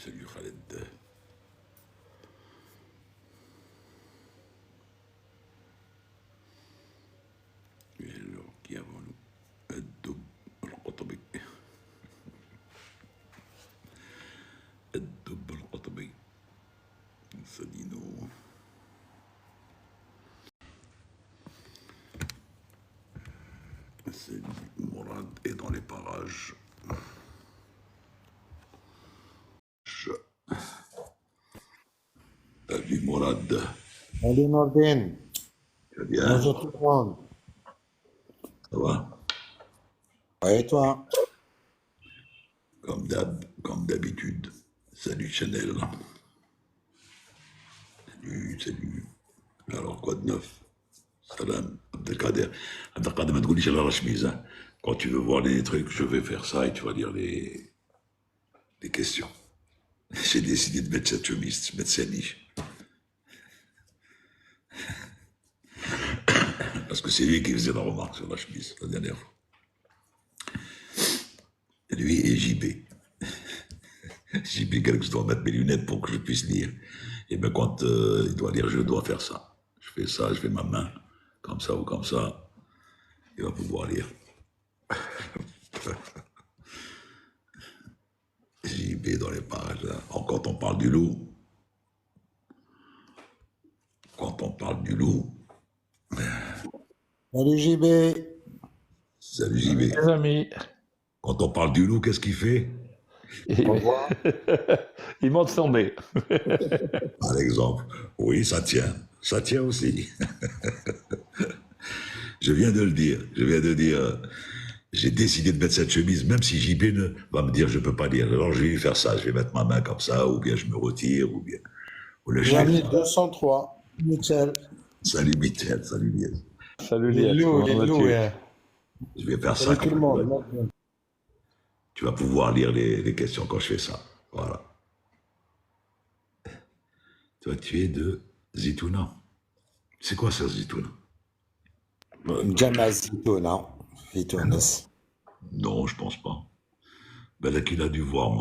Salut Khaled. Et alors, qui avons-nous? الدب القطبي. الدب القطبي. Sadino. Mourad est dans les parages. Salut Mourad. Salut Nordine. Tu vas bien? Bonjour tout le monde. Ça va? Ouais, et toi? Comme d'habitude. Salut Chanel. Salut. Alors quoi de neuf? Salam. Abdelkader. Abdelkader m'a dit la chemise. Hein. Quand tu veux voir les trucs, je vais faire ça et tu vas lire les questions. J'ai décidé de mettre cette chemise, de mettre cette niche. Parce que c'est lui qui faisait la remarque sur la chemise la dernière fois. Et lui et JB. JB, quelque chose, je dois mettre mes lunettes pour que je puisse lire. Et bien quand il doit lire, je dois faire ça. Je fais ça, je fais ma main, comme ça ou comme ça. Il va pouvoir lire. JB dans les pages. Là. Quand on parle du loup, Salut JB. salut JB. Les amis, Quand on parle du loup, qu'est-ce qu'il fait? il, Au revoir. il monte son nez. Par exemple. Oui, ça tient aussi. Je viens de le dire, j'ai décidé de mettre cette chemise, même si JB va me dire je peux pas lire. Alors je vais lui faire ça, je vais mettre ma main comme ça, ou bien je me retire, ou bien. Ou le chien. Bienvenue 203. Michel. Salut Michel, salut Lies. Salut Les Liège, loups, comment les loups, vas-tu? hein. Je vais faire ça. Salut tout le monde. Tu vas pouvoir lire les questions quand je fais ça. Voilà. Toi, tu es de Zitouna. C'est quoi ça, Zitouna? Jamal Zitouna. Zitounas. Non, je pense pas. Ben là qu'il a dû voir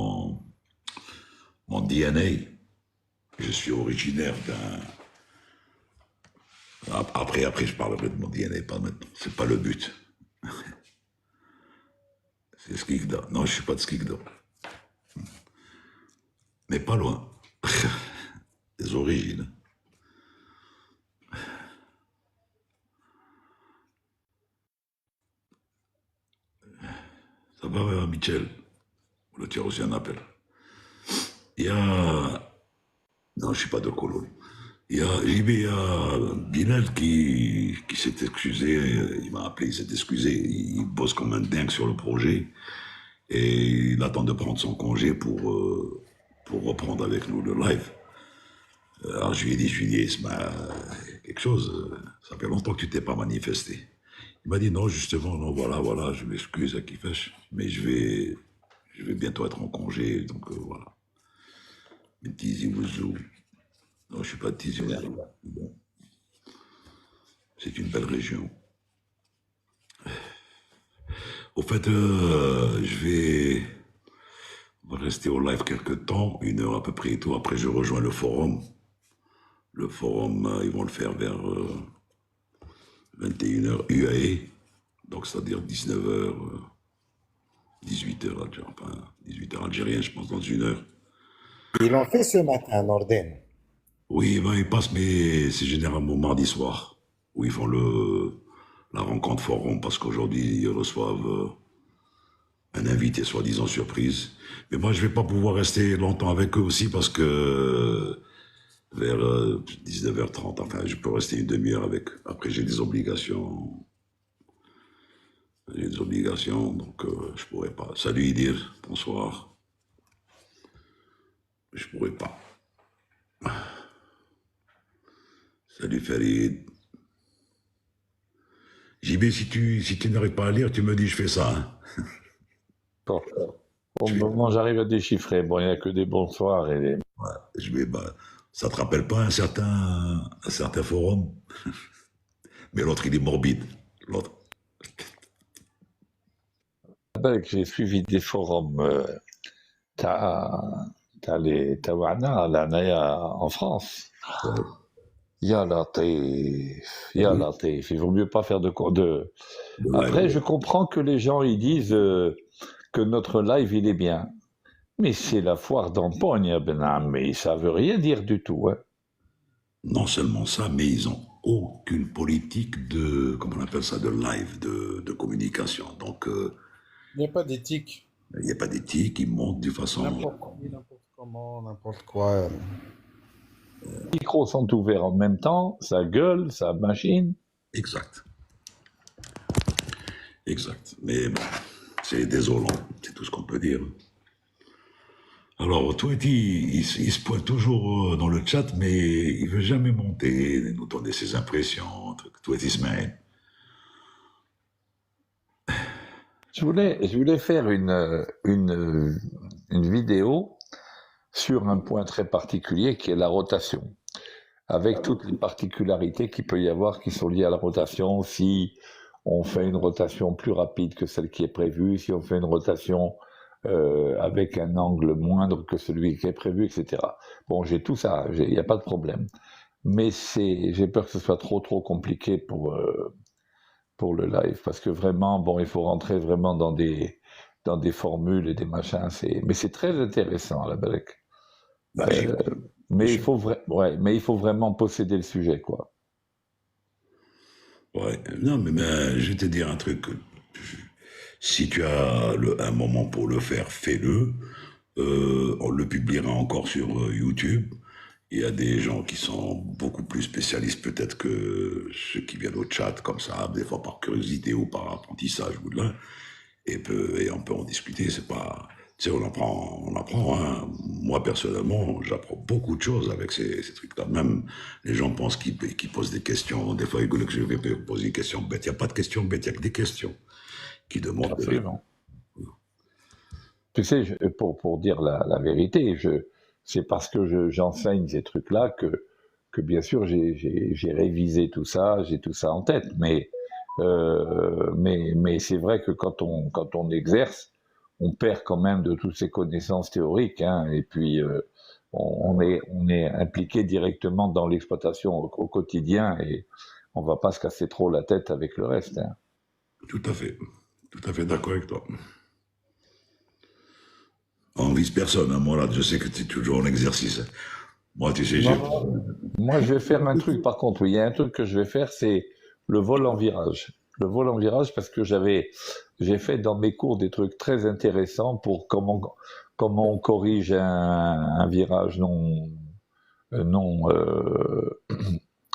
mon DNA. Je suis originaire d'un. Après, je parlerai de mon DNA, pas maintenant. C'est pas le but. C'est Skikda. Non, je suis pas de Skikda. Mais pas loin. Les origines. Ça va, Michel? Là, tu as reçu un appel. Il y a. Non, je suis pas de Cologne. Il y a JB, il y a Bilal qui s'est excusé. Il m'a appelé, il s'est excusé. Il bosse comme un dingue sur le projet. Et il attend de prendre son congé pour reprendre avec nous le live. Alors je lui ai dit, Isma, quelque chose, ça fait longtemps que tu t'es pas manifesté. Il m'a dit, non, justement, non, voilà, je m'excuse à Kifesh, mais je vais bientôt être en congé, donc voilà. Mais Tizi Ouzou, non, je suis pas de Tizi Ouzou. Bon, c'est une belle région. Au fait, on va rester au live quelques temps, 1 heure à peu près et tout. Après, je rejoins le forum. Le forum, ils vont le faire vers 21h UAE, donc c'est-à-dire 19h, 18h, enfin 18h algérien, je pense, dans 1 heure. Ils l'ont fait ce matin, Nordine. Oui, ben, ils passent, mais c'est généralement mardi soir, où ils font la rencontre forum, parce qu'aujourd'hui, ils reçoivent un invité soi-disant surprise. Mais moi, je vais pas pouvoir rester longtemps avec eux aussi, parce que vers 19h30, enfin, je peux rester une demi-heure avec eux. Après, j'ai des obligations. J'ai des obligations, donc je pourrais pas. Salut Idir, bonsoir. Je pourrais pas. Salut Farid. JB, si tu n'arrives pas à lire, tu me dis je fais ça. Hein. Bon, pour le moment, j'arrive à déchiffrer. Bon, il n'y a que des bonsoirs et des... Ouais, ça te rappelle pas un certain forum? Mais l'autre, il est morbide. L'autre. Que j'ai suivi des forums. T'as t'as les Tawana, là, en France. Ouais. Ya Latif, T'as Ya vu? Latif. Il vaut mieux pas faire de... Le Après, je live. comprends que les gens ils disent que notre live il est bien. Mais c'est la foire d'empoigne, Benham, mais ça veut rien dire du tout. Hein. Non seulement ça, mais ils ont aucune politique de, comment on appelle ça, de live, de communication. Donc, Il n'y a pas d'éthique. il n'y a pas d'éthique, ils montent de façon N'importe qui, n'importe comment, n'importe quoi. Les micros sont ouverts en même temps, ça gueule, ça machine. exacte. Exact. Mais bon, c'est désolant, c'est tout ce qu'on peut dire. Alors, Touetti, il se pointe toujours dans le chat, mais il veut jamais monter, nous donner ses impressions. Touetti Ismaël. Je voulais faire une vidéo sur un point très particulier qui est la rotation, avec toutes les particularités qu'il peut y avoir qui sont liées à la rotation, si on fait une rotation plus rapide que celle qui est prévue, si on fait une rotation avec un angle moindre que celui qui est prévu, etc. Bon, j'ai tout ça, il n'y a pas de problème. Mais j'ai peur que ce soit trop compliqué pour le live, parce que vraiment, bon, il faut rentrer vraiment dans des formules et des machins, mais c'est très intéressant, la Belek. Bah, Mais mais il faut vraiment posséder le sujet, quoi. ouais. Non, mais je vais te dire un truc. Si tu as un moment pour le faire, fais-le. On le publiera encore sur YouTube. Il y a des gens qui sont beaucoup plus spécialistes peut-être que ceux qui viennent au chat comme ça, des fois par curiosité ou par apprentissage ou de là. Et on peut en discuter. C'est pas, tu sais, on apprend. Hein. Moi personnellement, j'apprends beaucoup de choses avec ces trucs-là. Même les gens pensent qu'ils posent des questions. Des fois, ils veulent que je vais poser des questions bêtes. Il n'y a pas de questions bêtes, il n'y a que des questions qui demandent des réponses. Absolument. Tu sais, pour dire la vérité, c'est parce que j'enseigne ces trucs-là que bien sûr j'ai révisé tout ça, j'ai tout ça en tête. Mais c'est vrai que quand on exerce, on perd quand même de toutes ces connaissances théoriques. Hein, et puis on est impliqué directement dans l'exploitation au quotidien et on va pas se casser trop la tête avec le reste. Hein. Tout à fait d'accord avec toi. En vice-personne, hein, moi là, je sais que tu es toujours en exercice. Moi, tu sais, j'ai... Moi, je vais faire un truc, par contre, oui, il y a un truc que je vais faire, c'est le vol en virage. Le vol en virage, parce que j'ai fait dans mes cours des trucs très intéressants pour comment on corrige un virage non,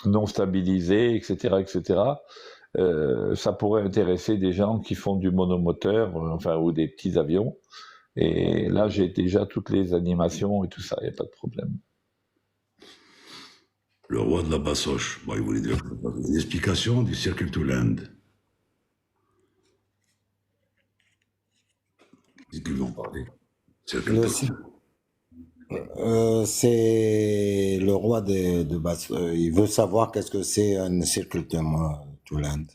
non stabilisé, etc., etc. Ça pourrait intéresser des gens qui font du monomoteur, enfin, ou des petits avions. Et là, j'ai déjà toutes les animations et tout ça, il n'y a pas de problème. Le roi de la bassoche, bon, il voulait dire une explication du Circle to Land. Ils vont en parler. Circle Le to ci- Land. c'est le roi de Basse. Il veut savoir qu'est-ce que c'est un circle to land.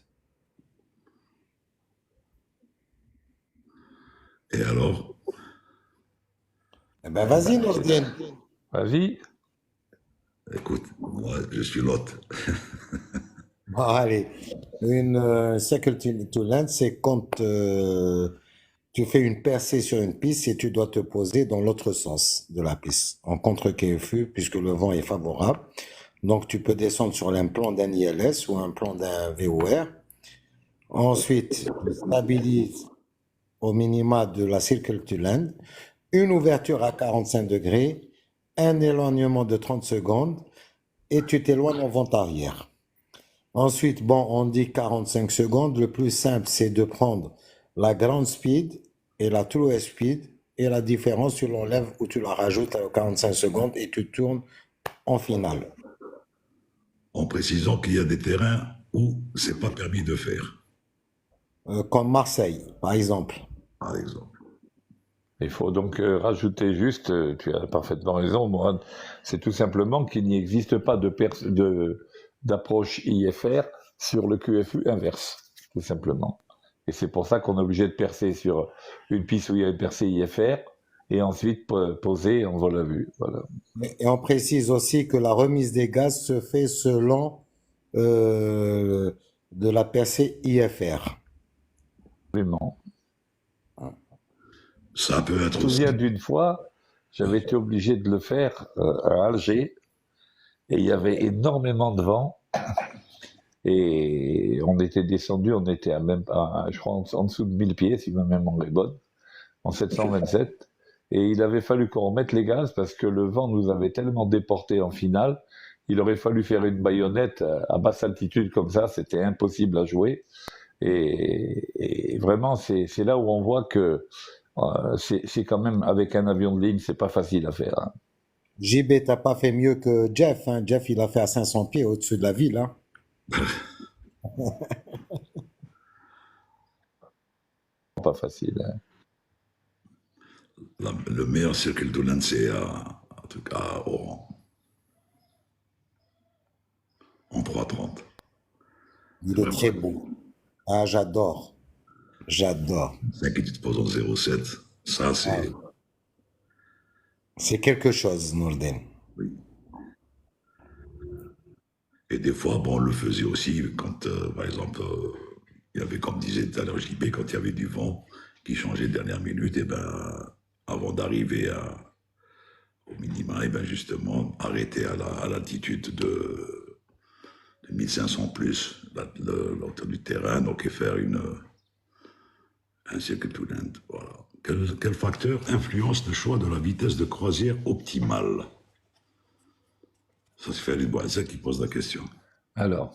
Et alors, Eh ben, vas-y, Nordin. Vas-y. écoute, moi, je suis l'hôte. Bon, allez. Une circle to land, c'est quand tu fais une percée sur une piste et tu dois te poser dans l'autre sens de la piste, en contre-KFU, puisque le vent est favorable. Donc, tu peux descendre sur l'implant d'un ILS ou un plan d'un VOR. Ensuite, tu stabilises au minima de la circle to land, une ouverture à 45 degrés, un éloignement de 30 secondes et tu t'éloignes en vente arrière. Ensuite, bon, on dit 45 secondes. Le plus simple, c'est de prendre la ground speed et la true speed et la différence, tu l'enlèves ou tu la rajoutes à 45 secondes et tu tournes en finale. En précisant qu'il y a des terrains où c'est pas permis de faire, Comme Marseille, par exemple. par exemple. Il faut donc rajouter juste, tu as parfaitement raison, Mourad, c'est tout simplement qu'il n'y existe pas d'approche IFR sur le QFU inverse, tout simplement. Et c'est pour ça qu'on est obligé de percer sur une piste où il y a une percée IFR et ensuite poser en vol à vue. Voilà. Et on précise aussi que la remise des gaz se fait selon euh, de la percée IFR. Absolument. Ça peut Je être me aussi. souviens d'une fois, j'avais été obligé de le faire à Alger, et il y avait énormément de vent, et on était descendu, on était à même pas, je crois, en dessous de 1000 pieds, si ma mémoire est bonne, en 727, et il avait fallu qu'on remette les gaz parce que le vent nous avait tellement déportés en finale, il aurait fallu faire une baïonnette à basse altitude comme ça, c'était impossible à jouer, et vraiment, c'est là où on voit que c'est quand même, avec un avion de ligne, c'est pas facile à faire, hein. JB, t'as pas fait mieux que Jeff, hein. Jeff, il a fait à 500 pieds au-dessus de la ville, hein. Pas facile, hein. Le meilleur circle to land, c'est en tout cas Oran, en 3,30. Il est très beau. Ah, j'adore. J'adore. 5 qui te pose en 0,7. Ça, c'est. C'est quelque chose, Nourdin. Oui. Et des fois, bon, on le faisait aussi quand, par exemple, il y avait, comme disait tout à l'heure JB, quand il y avait du vent qui changeait de dernière minute, et ben, avant d'arriver au minima, et ben justement, arrêter à l'altitude de 1500 plus, l'auteur du terrain, donc et faire un circle to land. Voilà. Quel facteur influence le choix de la vitesse de croisière optimale? Ça, c'est Farid Bouazza qui pose la question. Alors,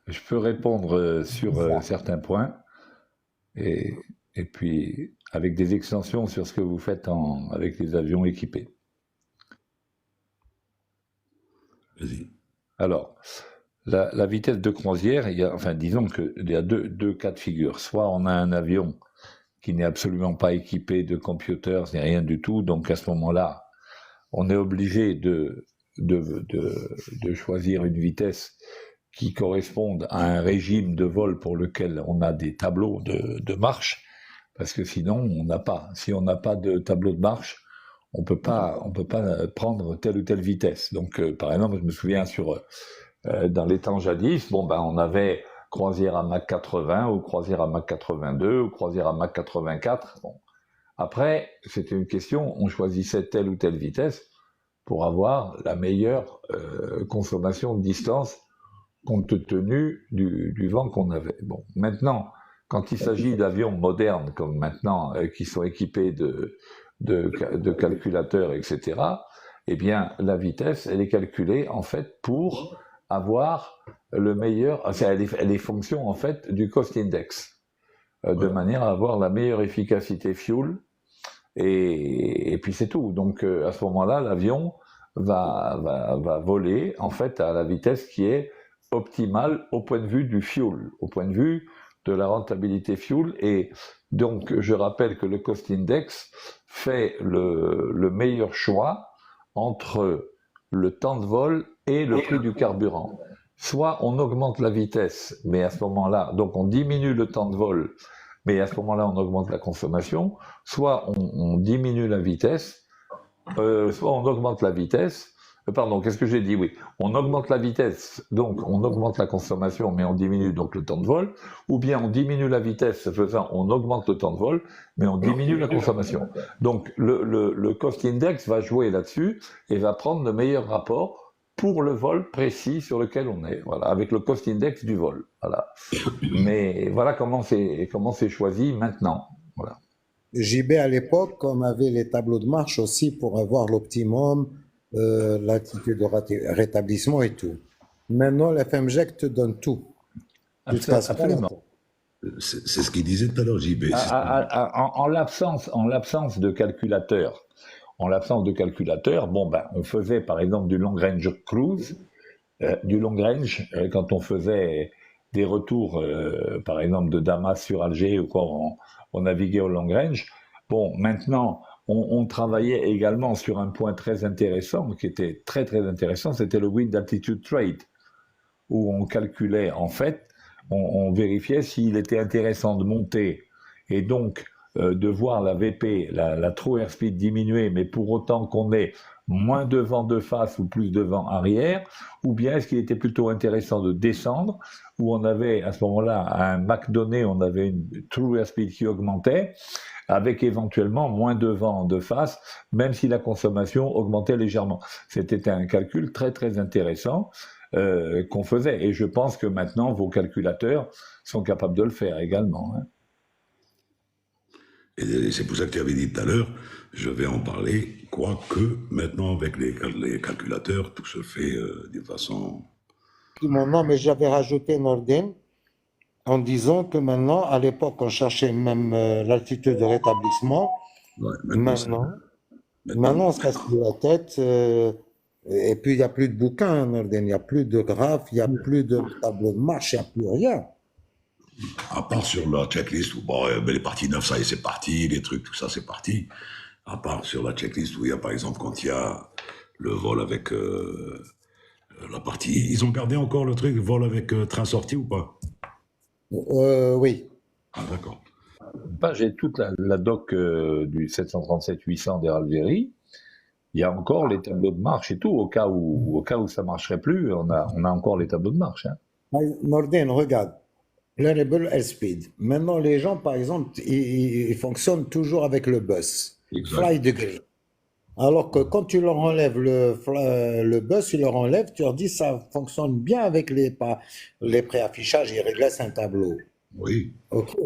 je peux répondre sur certains points, et puis avec des extensions sur ce que vous faites avec les avions équipés. Vas-y. Alors, la vitesse de croisière, disons qu'il y a deux cas de figure. Soit on a un avion qui n'est absolument pas équipé de computers, ni rien du tout, donc à ce moment-là, on est obligé de choisir une vitesse qui corresponde à un régime de vol pour lequel on a des tableaux de marche, parce que sinon on n'a pas. Si on n'a pas de tableau de marche, on peut pas prendre telle ou telle vitesse. Donc, par exemple, je me souviens dans les temps jadis, on avait croisière à Mach 80 ou croisière à Mach 82 ou croisière à Mach 84. Bon. Après, c'était une question, on choisissait telle ou telle vitesse pour avoir la meilleure consommation de distance compte tenu du vent qu'on avait. Bon, maintenant, quand il s'agit d'avions modernes comme maintenant, qui sont équipés de calculateurs, etc., eh bien, la vitesse, elle est calculée en fait pour avoir le meilleur, elle est fonction en fait du cost index, de manière à avoir la meilleure efficacité fuel, et puis c'est tout. Donc à ce moment-là, l'avion va voler en fait à la vitesse qui est optimale au point de vue du fuel, au point de vue de la rentabilité fuel. Et donc je rappelle que le cost index fait le meilleur choix entre le temps de vol et le prix du carburant. Soit on augmente la vitesse, mais à ce moment-là, donc on diminue le temps de vol, mais à ce moment-là on augmente la consommation, soit on diminue la vitesse, soit on augmente la vitesse, pardon, qu'est-ce que j'ai dit? Oui, on augmente la vitesse, donc on augmente la consommation, mais on diminue donc le temps de vol, ou bien on diminue la vitesse, ce faisant, on augmente le temps de vol, mais on diminue la consommation. Donc le cost index va jouer là-dessus et va prendre le meilleur rapport pour le vol précis sur lequel on est, voilà, avec le cost index du vol, voilà. Mais voilà comment c'est choisi maintenant, voilà. JB, à l'époque, on avait les tableaux de marche aussi pour avoir l'optimum, l'altitude de rétablissement et tout. Maintenant, l'FMJEC te donne tout. Tu te casses pas la Absolument. tête. C'est ce qu'il disait tout à l'heure, JB. En l'absence de calculateur, on faisait par exemple du long range cruise, quand on faisait des retours, par exemple de Damas sur Alger ou quoi, on naviguait au long range. Bon, maintenant, on travaillait également sur un point très intéressant, qui était très très intéressant, c'était le wind altitude trade, où on calculait en fait, on vérifiait s'il était intéressant de monter et donc de voir la VP, la true airspeed diminuer, mais pour autant qu'on ait moins de vent de face ou plus de vent arrière, ou bien est-ce qu'il était plutôt intéressant de descendre, où on avait à ce moment-là, à un Mach donné, on avait une true airspeed qui augmentait, avec éventuellement moins de vent de face, même si la consommation augmentait légèrement. C'était un calcul très très intéressant qu'on faisait, et je pense que maintenant vos calculateurs sont capables de le faire également. Hein. Et c'est pour ça que tu avais dit tout à l'heure, je vais en parler, quoique maintenant avec les calculateurs, tout se fait d'une façon... Non, mais j'avais rajouté Norden en disant que maintenant, à l'époque, on cherchait même l'altitude de rétablissement. Ouais, Maintenant, on se casse plus la tête. Et puis, il n'y a plus de bouquins, Norden. Il n'y a plus de graphes, il n'y a plus de tableau de marche, il n'y a plus rien. à part sur la checklist où bon, ben, les parties 9, ça y est, c'est parti, les trucs, tout ça, c'est parti. À part sur la checklist où il y a, par exemple, quand il y a le vol avec la partie... Ils ont gardé encore le truc, vol avec train sorti ou pas? Oui. Ah, d'accord. J'ai toute la doc du 737-800 d'Algérie. Il y a encore les tableaux de marche et tout, au cas où ça marcherait plus, on a encore les tableaux de marche. Hein. Norden, regarde. Reliable airspeed. Maintenant, les gens, par exemple, ils fonctionnent toujours avec le bus. Exact. Fly degree. Alors que quand tu leur enlèves le bus, tu leur enlèves, tu leur dis ça fonctionne bien avec les préaffichages, ils laissent un tableau. Oui. Ok.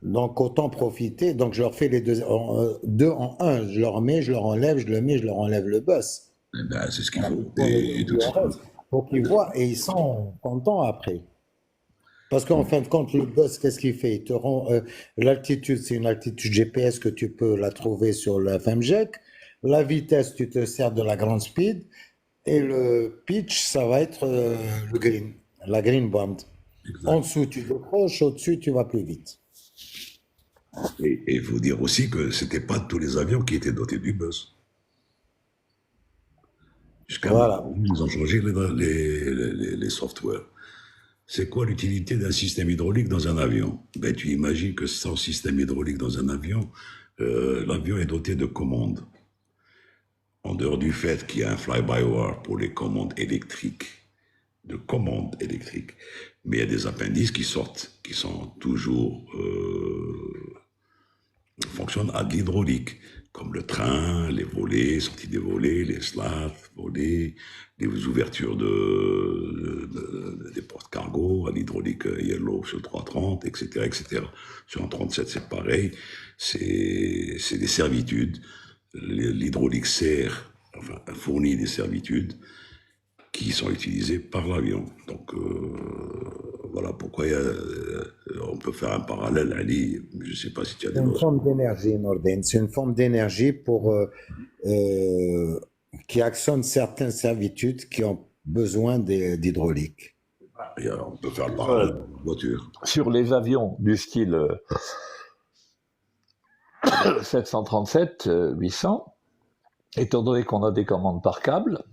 Donc autant profiter. Donc je leur fais les deux en un. Je leur mets, je leur enlève, je le mets, je leur enlève le bus. Eh ben, c'est ce qu'il faut. Et tout ça. Pour qu'ils voient et ils sont contents après. Parce qu'en fin de compte, le bus, qu'est-ce qu'il fait? Il te rend l'altitude, c'est une altitude GPS que tu peux la trouver sur le FMJEC. La vitesse, tu te sers de la grande speed. Et le pitch, ça va être le green, la green band. Exact. En dessous, tu décroches, au-dessus, tu vas plus vite. Et il faut dire aussi que c'était pas tous les avions qui étaient dotés du bus. Jusqu'à Voilà. maintenant, ils ont changé les softwares. C'est quoi l'utilité d'un système hydraulique dans un avion? Ben, tu imagines que sans système hydraulique dans un avion, l'avion est doté de commandes. En dehors du fait qu'il y a un fly-by-wire pour les commandes électriques, de commandes électriques, mais il y a des appendices qui sortent, qui sont toujours fonctionnent à de l'hydraulique, comme le train, les volets, sorties des volets, les slats, volets, les ouvertures des portes cargo à l'hydraulique Yellow sur le 330, etc., etc. Sur un 37, c'est pareil. C'est des servitudes. L'hydraulique sert, enfin, fournit des servitudes qui sont utilisées par l'avion. Donc, voilà pourquoi on peut faire un parallèle, Ali. Je ne sais pas si tu as des C'est une notions. forme d'énergie, Norden. C'est une forme d'énergie qui actionne certaines servitudes qui ont besoin d'hydraulique. On peut faire le parallèle avec une voiture. Sur les avions du style 737-800, étant donné qu'on a des commandes par câble,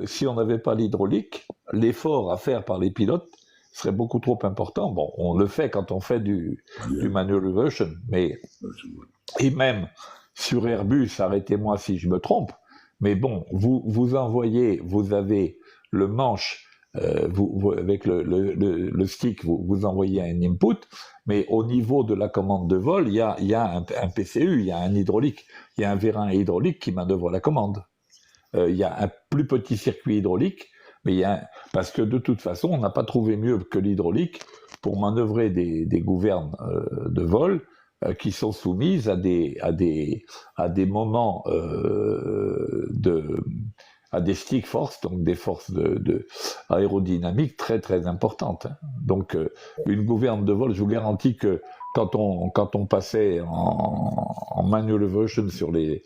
si on n'avait pas l'hydraulique, l'effort à faire par les pilotes serait beaucoup trop important. Bon, on le fait quand on fait du manual reversion, mais et même sur Airbus, arrêtez-moi si je me trompe, mais bon, vous avez le manche, avec le stick, vous envoyez un input, mais au niveau de la commande de vol, il y a un PCU, il y a un hydraulique, il y a un vérin hydraulique qui manœuvre la commande. Il y a un plus petit circuit hydraulique, mais parce que de toute façon, on n'a pas trouvé mieux que l'hydraulique pour manœuvrer des gouvernes de vol qui sont soumises à des moments à des stick forces, donc des forces aérodynamiques très très importantes. Hein. Donc une gouverne de vol, je vous garantis que quand on passait en manual version sur les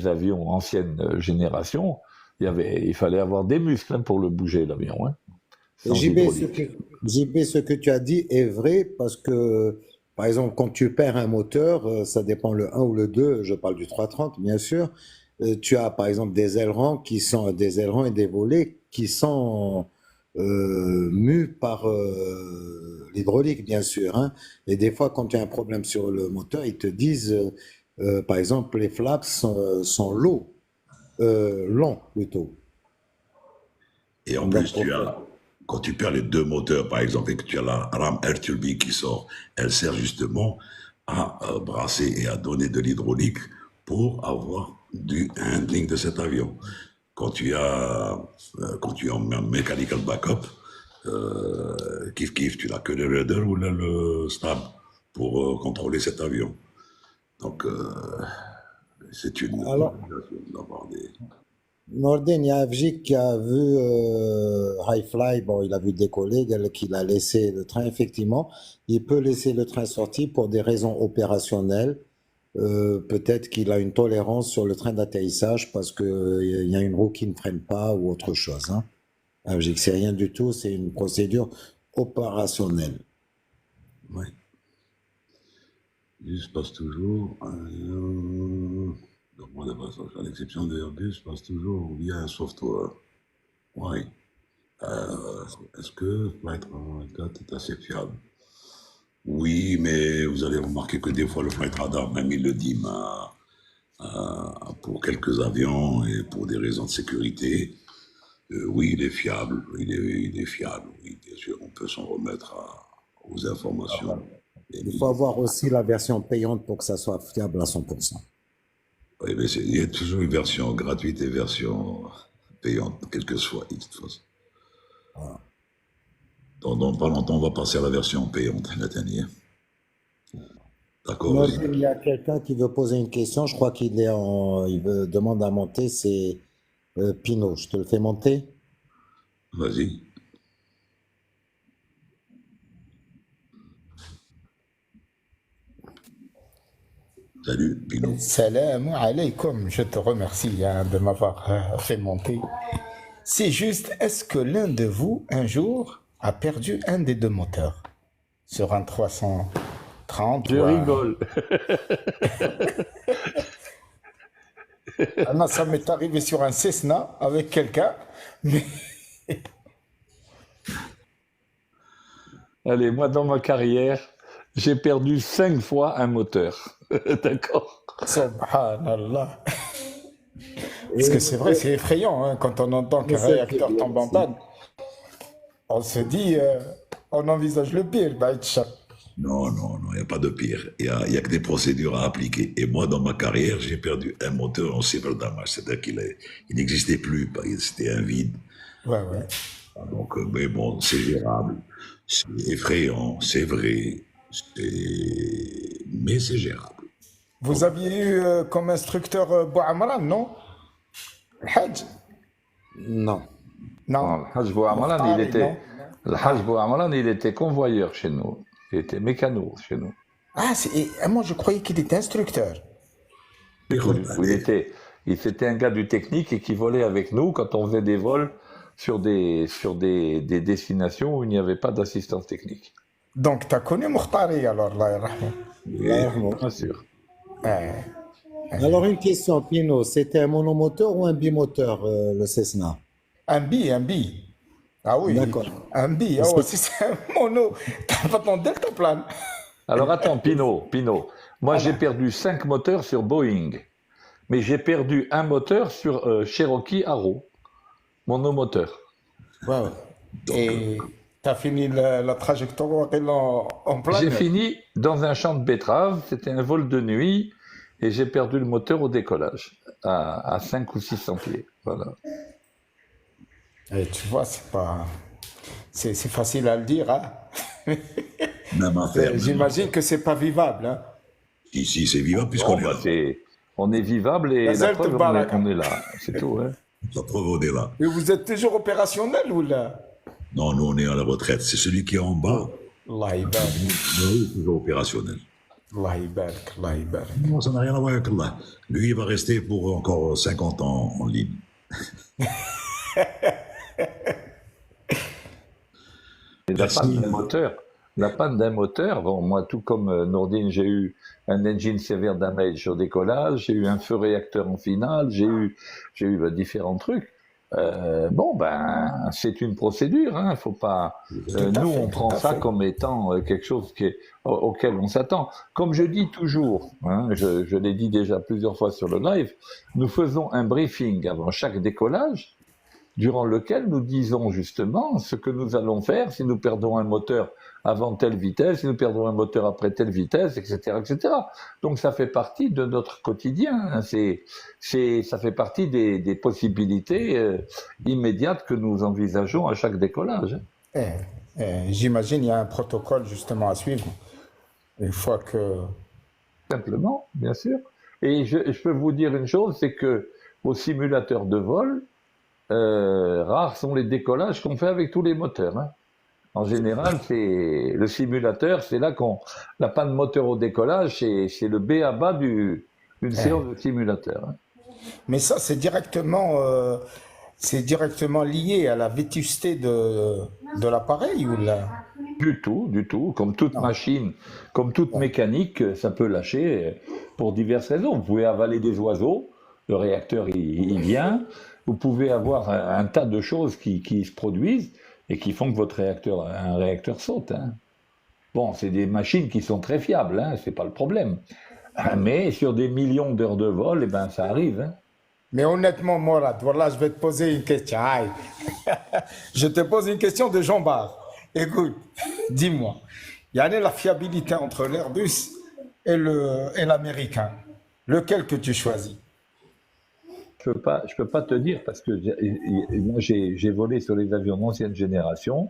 avions ancienne génération, il fallait avoir des muscles hein, pour le bouger l'avion. Hein, JB, ce que tu as dit est vrai parce que, par exemple, quand tu perds un moteur, ça dépend le 1 ou le 2, je parle du 330 bien sûr, tu as par exemple des ailerons et des volets qui sont mus par l'hydraulique, bien sûr, hein. Et des fois, quand il y a un problème sur le moteur, ils te disent, par exemple, les flaps sont longs plutôt. Et en Donc, plus, quand tu perds les deux moteurs, par exemple, et que tu as la rame air turbine qui sort, elle sert justement à brasser et à donner de l'hydraulique pour avoir du handling de cet avion. Quand tu es en mechanical backup, tu n'as que le rudder ou le stab pour contrôler cet avion. Donc, c'est une alors, obligation d'avoir des... Nordin, il y a Avjik qui a vu Highfly, bon, il a vu décoller, qu'il a laissé le train, effectivement. Il peut laisser le train sortir pour des raisons opérationnelles. Peut-être qu'il a une tolérance sur le train d'atterrissage parce qu'il y a une roue qui ne freine pas ou autre chose, hein. Avjik, c'est rien du tout, c'est une procédure opérationnelle. Ouais. Il se passe toujours, donc, à l'exception de Airbus, passe toujours via un software. Oui. Est-ce que Flight 4 est assez fiable? Oui, mais vous allez remarquer que des fois, le Flight Radar, même il le dit, pour quelques avions et pour des raisons de sécurité, oui, il est fiable. Il est fiable, oui, bien sûr. On peut s'en remettre aux informations. Il faut avoir aussi la version payante pour que ça soit fiable à 100%. Oui, mais il y a toujours une version gratuite et version payante, quel que soit, de toute façon. Voilà. Dans pas longtemps, on va passer à la version payante, Nathaniel. D'accord, vas-y. Nordin, il y a quelqu'un qui veut poser une question. Je crois il demande à monter. C'est Pinot. Je te le fais monter? Vas-y. Salut, Pinot. Salam alaikum, je te remercie hein, de m'avoir fait monter. C'est juste, est-ce que l'un de vous, un jour, a perdu un des deux moteurs sur un 330 Je ou un... rigole. Ah non, ça m'est arrivé sur un Cessna avec quelqu'un, mais Allez, moi, dans ma carrière, j'ai perdu 5 fois un moteur. D'accord? subhanallah. Parce que c'est vrai, c'est effrayant hein, quand on entend qu'un réacteur tombe en panne. On se dit, on envisage le pire. Bah, Non, non, non, il n'y a pas de pire. Il y a que des procédures à appliquer. Et moi, dans ma carrière, j'ai perdu un moteur en cyberdamage. C'est-à-dire il n'existait plus. C'était un vide. ouais, ouais. Donc, mais bon, c'est gérable. C'est effrayant, c'est vrai. Mais c'est gérable. Vous aviez eu comme instructeur Bouamran, non? Le Hajj? Non. Non. Le Hajj Bouamalan, Non. le Hajj Bouamalan, il était convoyeur chez nous. Il était mécano chez nous. Ah, moi je croyais qu'il était instructeur. C'était un gars du technique et qui volait avec nous quand on faisait des vols sur des destinations où il n'y avait pas d'assistance technique. Donc, tu as connu Mokhtari alors, Allah yarhamou. Bien sûr. Alors, une question, Pino. C'était un monomoteur ou un bimoteur, le Cessna? Un bi. Ah oui, D'accord. un bi. Ah ouais, si c'est un mono, t'as pas ton deltaplane. Alors attends, Pino. Moi, j'ai perdu 5 moteurs sur Boeing. Mais j'ai perdu un moteur sur Cherokee Arrow. Monomoteur. Ouais, ouais. Et t'as fini la trajectoire en plein. J'ai fini dans un champ de betteraves. C'était un vol de nuit. Et j'ai perdu le moteur au décollage. À 5 ou 600 pieds. Voilà. Et tu vois, c'est pas... C'est facile à le dire, hein. Même affaire. J'imagine que c'est pas vivable, hein. Ici, c'est vivant puisqu'on est là. On est vivable et la Zelt preuve, Barak. on est là. C'est tout. Hein. La preuve, on est là. Et vous êtes toujours opérationnel ou là? Non, nous, on est à la retraite. C'est celui qui est en bas. Allah yabarak. Nous, toujours opérationnel. Allah yabarak. Allah yabarak. Non, ça n'a rien à voir avec Allah. Lui, il va rester pour encore 50 ans en ligne. Et la panne d'un moteur, bon, moi, tout comme Nordine, j'ai eu un engine severe damage au décollage, j'ai eu un feu réacteur en finale, j'ai eu différents trucs. Bon, ben, c'est une procédure, hein, faut pas. Tout à Nous, fait, on tout prend à ça fait. comme étant quelque chose auquel on s'attend. Comme je dis toujours, hein, je l'ai dit déjà plusieurs fois sur le live, nous faisons un briefing avant chaque décollage, durant lequel nous disons justement ce que nous allons faire si nous perdons un moteur avant telle vitesse, si nous perdons un moteur après telle vitesse, etc., etc. Donc ça fait partie de notre quotidien. Hein. Ça fait partie des possibilités immédiates que nous envisageons à chaque décollage. Hein. J'imagine il y a un protocole justement à suivre. Une fois que... Simplement, bien sûr. Et je peux vous dire une chose, c'est que au simulateur de vol, rares sont les décollages qu'on fait avec tous les moteurs. Hein. En général, c'est le simulateur, c'est là qu'on la panne moteur au décollage, c'est le B à bas d'une séance de simulateur. Hein. Mais ça, c'est directement lié à la vétusté de l'appareil ou là? Du tout, du tout. Comme toute Non. machine, comme toute mécanique, ça peut lâcher pour diverses raisons. Vous pouvez avaler des oiseaux, le réacteur il vient. Vous pouvez avoir un tas de choses qui se produisent et qui font que un réacteur saute. Hein. Bon, c'est des machines qui sont très fiables, hein, c'est pas le problème. Mais sur des millions d'heures de vol, eh ben, ça arrive. Hein. Mais honnêtement, Morad, voilà, je vais te poser une question. Aïe. Je te pose une question de Jean Bar. Écoute, dis-moi, il y a la fiabilité entre l'Airbus et l'américain. Lequel que tu choisis? Je peux pas te dire parce que moi j'ai volé sur les avions d'ancienne génération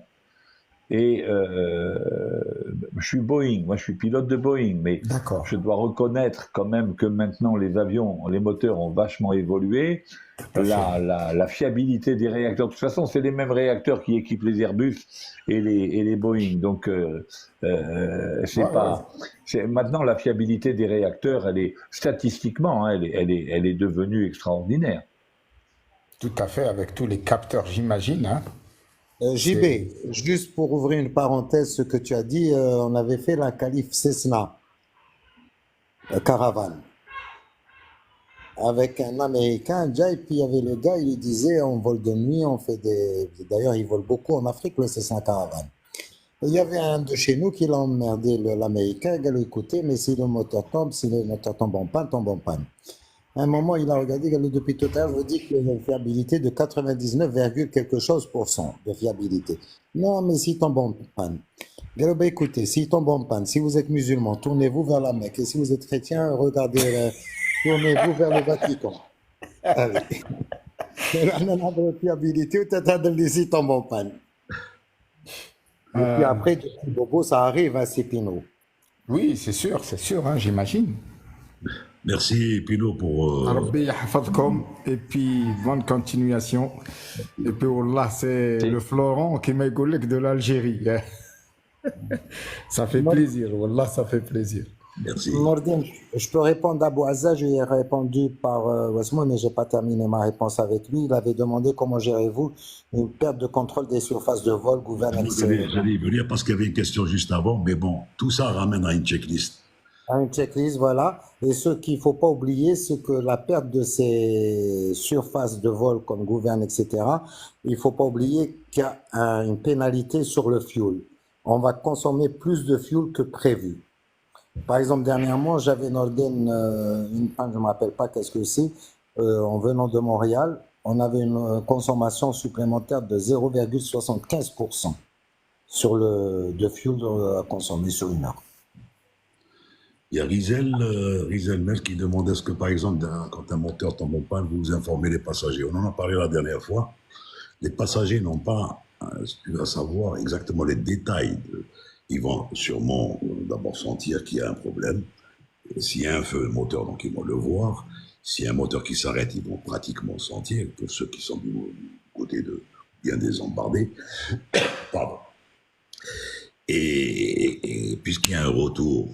et je suis Boeing, moi je suis pilote de Boeing, mais D'accord. je dois reconnaître quand même que maintenant les moteurs ont vachement évolué. La fiabilité des réacteurs, de toute façon, c'est les mêmes réacteurs qui équipent les Airbus et les Boeing. Donc, maintenant la fiabilité des réacteurs, elle est statistiquement, hein, elle est devenue extraordinaire. Tout à fait, avec tous les capteurs, j'imagine. Hein. JB, juste pour ouvrir une parenthèse, ce que tu as dit, on avait fait la qualif Cessna caravane avec un Américain, déjà, et puis il y avait le gars, il lui disait, on vole de nuit, on fait des... D'ailleurs, ils volent beaucoup en Afrique, le Cessna caravane. Et il y avait un de chez nous qui l'a emmerdé, l'Américain, il a dit, écoutez, mais si le moteur tombe en panne, tombe en panne. À un moment, il a regardé, il a dit, depuis tout à l'heure, je vous dis qu'il y a une fiabilité de 99, quelque chose pour cent de fiabilité. Non, mais s'il tombe en panne. Il a dit, écoutez, s'il tombe en panne, si vous êtes musulman, tournez-vous vers la Mecque. Et si vous êtes chrétien, regardez, tournez-vous vers le Vatican. Allez. On a de fiabilité, ou t'as de s'il tombe en panne. Et puis après, depuis Bobo, ça arrive, hein, c'est Pinot. Oui, c'est sûr, hein, j'imagine. Merci, Pino, pour. Rabbi yahfadkom, et puis bonne continuation. Et puis, Wallah, c'est le Florent qui m'a dit de l'Algérie. Ça fait plaisir, Wallah, ça fait plaisir. Merci. Mordine, je peux répondre à Bouazza, je lui ai répondu par Wasmo, mais je n'ai pas terminé ma réponse avec lui. Il avait demandé comment gérez-vous une perte de contrôle des surfaces de vol gouvernementales. J'allais y venir parce qu'il y avait une question juste avant, mais bon, tout ça ramène à une checklist. À une checklist, voilà. Et ce qu'il ne faut pas oublier, c'est que la perte de ces surfaces de vol comme gouverne, etc., il ne faut pas oublier qu'il y a une pénalité sur le fuel. On va consommer plus de fuel que prévu. Par exemple, dernièrement, j'avais Norden, une panne, je ne me rappelle pas qu'est-ce que c'est, en venant de Montréal, on avait une consommation supplémentaire de 0,75% de fuel à consommer sur une heure. Il y a Rizel Mel qui demandait est-ce que, par exemple, quand un moteur tombe en panne, vous informez les passagers. On en a parlé la dernière fois. Les passagers n'ont pas à savoir exactement les détails. Ils vont sûrement d'abord sentir qu'il y a un problème. S'il y a un feu moteur, donc ils vont le voir. S'il y a un moteur qui s'arrête, ils vont pratiquement sentir, pour ceux qui sont du côté de bien désembardés. Pardon. Et puisqu'il y a un retour,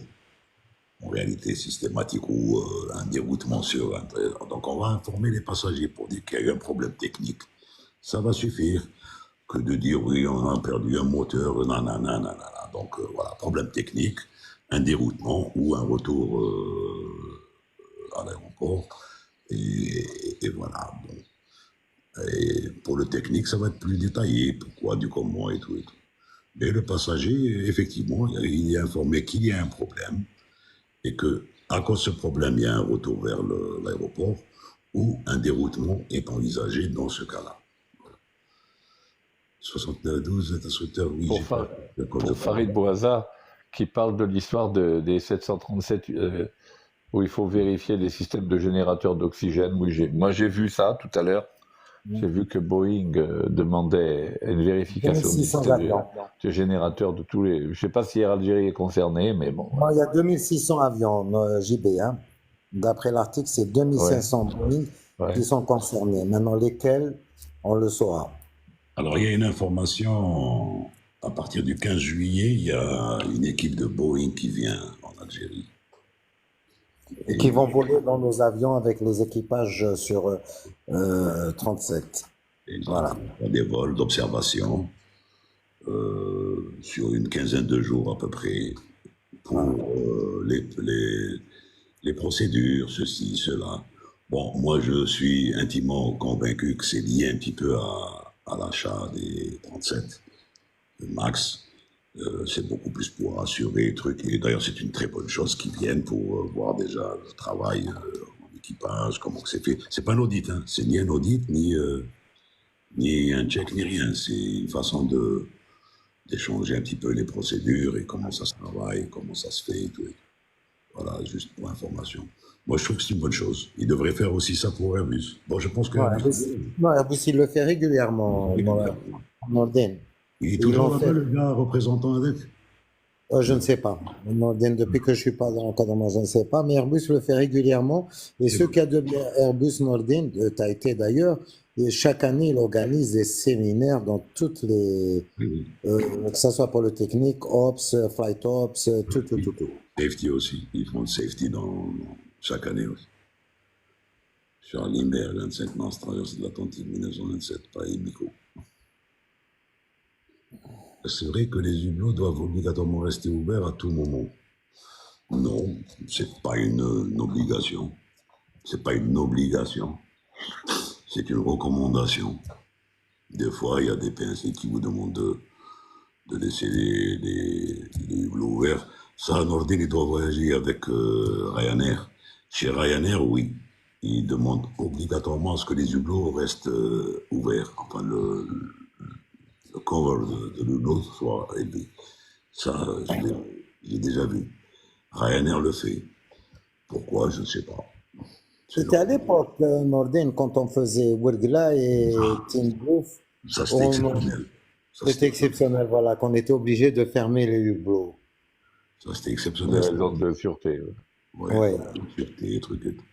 en réalité systématique, ou un déroutement donc on va informer les passagers pour dire qu'il y a eu un problème technique. Ça va suffire que de dire oui, on a perdu un moteur, nanana. Donc voilà, problème technique, un déroutement ou un retour à l'aéroport. Et voilà. Bon. Et pour le technique, ça va être plus détaillé, pourquoi, du comment et tout et tout. Mais le passager, effectivement, il est informé qu'il y a un problème et que, à cause de ce problème, il y a un retour vers l'aéroport ou un déroutement est envisagé dans ce cas-là. 69-12, instructeur, oui, Pour, j'ai Fa- pas le code de pour Farid parole. Bouaza, qui parle de l'histoire des 737 où il faut vérifier les systèmes de générateurs d'oxygène. Oui, moi j'ai vu ça tout à l'heure. J'ai vu que Boeing demandait une vérification des 2600 systèmes avions. de générateurs de tous les. Je ne sais pas si Air Algérie est concerné, mais bon, Non, voilà. il y a 2600 avions JB, hein. D'après l'article, c'est Ouais, 2500 Boeing ouais. qui sont concernés. Maintenant, lesquels, on le saura. Alors, il y a une information, à partir du 15 juillet, il y a une équipe de Boeing qui vient en Algérie. Et qui Et, vont voler dans nos avions avec les équipages sur 37. Voilà. exactement, des vols d'observation sur une quinzaine de jours à peu près pour les procédures, ceci, cela. Bon, moi, je suis intimement convaincu que c'est lié un petit peu à l'achat des 37 Max. C'est beaucoup plus pour assurer les trucs. Et d'ailleurs, c'est une très bonne chose qu'ils viennent pour voir déjà le travail en équipage, comment que c'est fait. C'est pas un audit, hein. C'est ni un audit, ni un check, ni rien. C'est une façon d'échanger un petit peu les procédures et comment ça se travaille, comment ça se fait et tout. Voilà, juste pour information. Moi, je trouve que c'est une bonne chose. Ils devraient faire aussi ça pour Airbus. Bon, je pense que Ouais, Airbus, non, Airbus, il le fait régulièrement, Norden. il est Ils l'ont toujours fait. là-bas, le gars représentant avec. Je ne sais pas. Norden, depuis que je suis pas dans l'encadrement, je ne sais pas. Mais Airbus le fait régulièrement. Et C'est ceux bon. qui a de Airbus Norden, tu as été d'ailleurs, et chaque année, il organise des séminaires dans toutes les, Oui, que ce soit pour le technique, Ops, Flight Ops, tout, tout, oui. tout, tout. Safety aussi. Ils font le safety chaque année aussi. Charles Lindbergh, 25 mars, traverse de l'Atlantique 1927, Paris, Mico. C'est vrai que les hublots doivent obligatoirement rester ouverts à tout moment. Non, c'est pas une obligation. C'est pas une obligation. C'est une recommandation. Des fois, il y a des PNC qui vous demandent de laisser les hublots ouverts. Ça, Nordin, il doit voyager avec Ryanair. Chez Ryanair, oui. Ils demandent obligatoirement à ce que les hublots restent ouverts. Enfin, le cover de l'hublot soit élevé. Ça, j'ai déjà vu. Ryanair le fait. Pourquoi, je ne sais pas. C'est C'était à leur- l'époque, Norden, quand on faisait Wirgla et Team Bluff, Ça, c'était exceptionnel. Ça, c'était c'était exceptionnel, voilà, qu'on était obligé de fermer les hublots. ça, c'était Pour des exceptionnel. raisons de sûreté. Ouais, Ouais. sûreté, trucs et tout.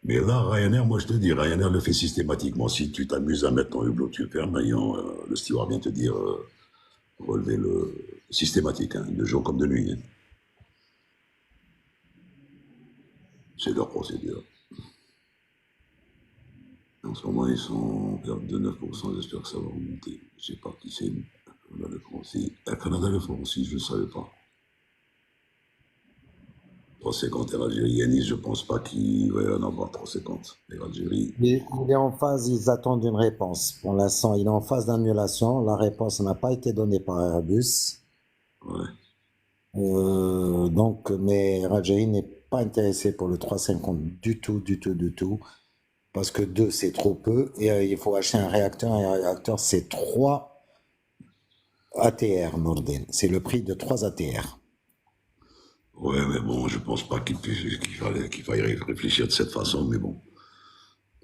Mais là, Ryanair, moi je te dis, Ryanair le fait systématiquement. Si tu t'amuses à mettre ton hublot, tu le fermes, le steward vient te dire relever le systématique, hein, de jour comme de nuit. Hein. C'est leur procédure. En ce moment, ils sont en perte de 9%, j'espère que ça va remonter. Je sais pas qui c'est. Canada le font aussi. Canada le font aussi, je ne savais pas. 350 Air Algérie, Yanis, je ne pense pas qu'il va y en avoir 350. Air Algérie, Il est en phase, ils attendent une réponse. Pour l'instant, il est en phase d'annulation. La réponse n'a pas été donnée par Airbus. ouais. Donc, mais Algérie n'est pas intéressé pour le 350 du tout, du tout, du tout. Parce que 2, c'est trop peu. Et il faut acheter un réacteur. Et un réacteur, c'est 3 ATR, Norden. C'est le prix de 3 ATR. Ouais, mais bon, je pense pas qu'il faille réfléchir de cette façon, mais bon.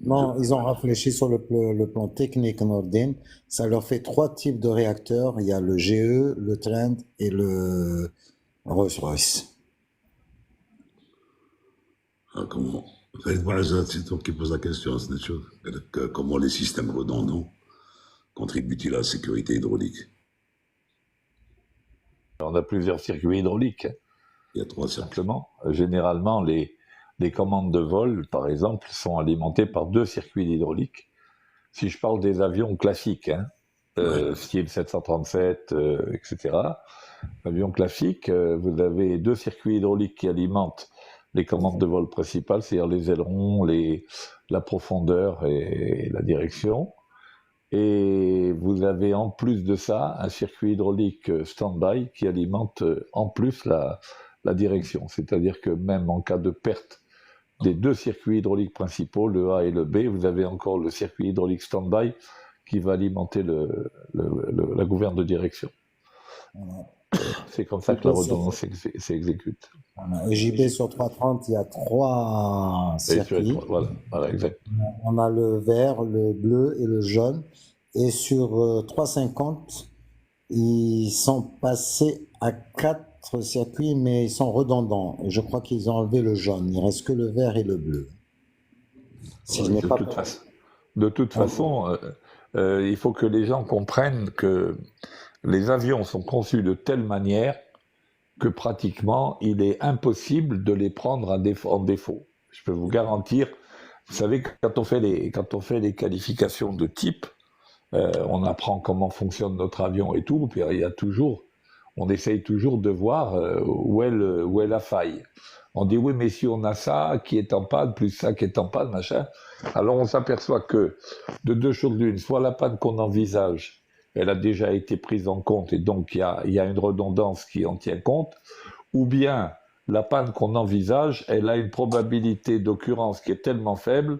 Non, ils ont réfléchi sur le plan technique Norden. Ça leur fait 3 types de réacteurs. Il y a le GE, le Trent et le Rolls-Royce. Comment voilà, c'est toi qui poses la question, c'est une chose. Comment les systèmes redondants contribuent-ils à la sécurité hydraulique? On a plusieurs circuits hydrauliques, Il y a 3 cercles. simplement. Généralement, les commandes de vol, par exemple, sont alimentées par 2 circuits hydrauliques. Si je parle des avions classiques, hein, Ouais. style 737, etc., avions classiques, vous avez 2 circuits hydrauliques qui alimentent les commandes de vol principales, c'est-à-dire les ailerons, la profondeur et la direction. Et vous avez en plus de ça un circuit hydraulique stand-by qui alimente en plus la direction. C'est-à-dire que même en cas de perte des deux circuits hydrauliques principaux, le A et le B, vous avez encore le circuit hydraulique stand-by qui va alimenter la gouverne de direction. Voilà. C'est comme ça que la Plutôt sur, redondance s'exécute. voilà. Et JB sur 330, il y a 3 Et sur les circuits. trois, voilà, exact. On a le vert, le bleu et le jaune. Et sur 350, ils sont passés à 4 circuits, mais ils sont redondants. Et je crois qu'ils ont enlevé le jaune. Il reste que le vert et le bleu. Si je n'ai pas... De toute façon, il faut que les gens comprennent que les avions sont conçus de telle manière que pratiquement il est impossible de les prendre en défaut. Je peux vous garantir, vous savez, quand on fait les qualifications de type, on apprend comment fonctionne notre avion et tout, puis on essaye toujours de voir où est la faille. On dit oui, mais si on a ça qui est en panne, plus ça qui est en panne, machin, alors on s'aperçoit que de deux choses l'une, soit la panne qu'on envisage, elle a déjà été prise en compte et donc il y a une redondance qui en tient compte, ou bien la panne qu'on envisage, elle a une probabilité d'occurrence qui est tellement faible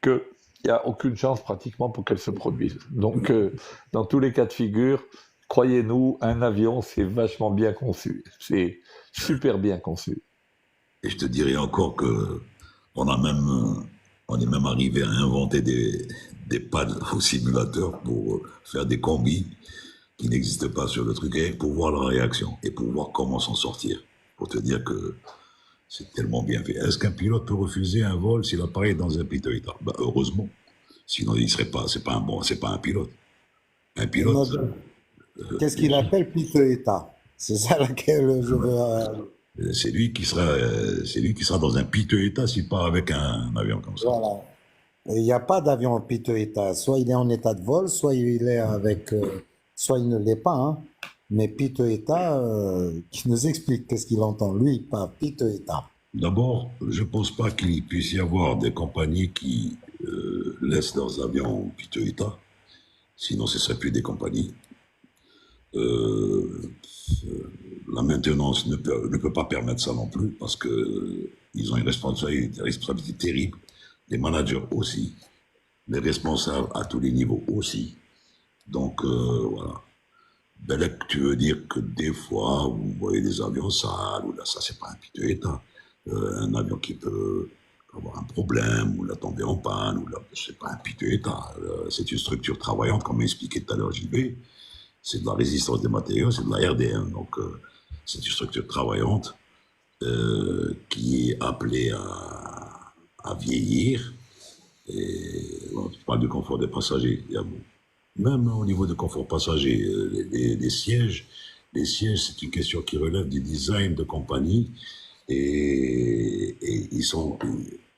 qu'il n'y a aucune chance pratiquement pour qu'elle se produise. Donc dans tous les cas de figure, croyez-nous, un avion c'est vachement bien conçu, c'est super bien conçu. Et je te dirais encore que on est même arrivé à inventer des pads au simulateur pour faire des combis qui n'existent pas sur le truc, et pour voir la réaction et pour voir comment s'en sortir. Pour te dire que c'est tellement bien fait. Est-ce qu'un pilote peut refuser un vol si l'appareil est dans un piteux état? Ben, heureusement. Sinon, il serait pas, c'est pas un pilote. Un pilote. Qu'est-ce qu'il appelle piteux état? C'est ça laquelle je veux. C'est lui qui sera dans un piteux état s'il part avec un avion comme ça. Voilà. Il n'y a pas d'avion en piteux état. Soit il est en état de vol, soit il est avec, soit il ne l'est pas, hein. Mais piteux état, qui nous explique qu'est-ce qu'il entend lui par piteux état. D'abord, je ne pense pas qu'il puisse y avoir des compagnies qui laissent leurs avions en piteux état. Sinon, ce ne serait plus des compagnies. La maintenance ne peut pas permettre ça non plus parce qu'ils ont une responsabilité terrible. Les managers aussi, les responsables à tous les niveaux aussi. Donc voilà. Belek, tu veux dire que des fois, vous voyez des avions sales, ou là, ça c'est pas un piteux état. Un avion qui peut avoir un problème, ou là tomber en panne, ou là, c'est pas un piteux état. C'est une structure travaillante, comme expliqué tout à l'heure JB. C'est de la résistance des matériaux, c'est de la RDM. Donc c'est une structure travaillante qui est appelée à vieillir. Et on parle du confort des passagers. Même au niveau du confort passager, les sièges, c'est une question qui relève du design de compagnie. Et ils sont.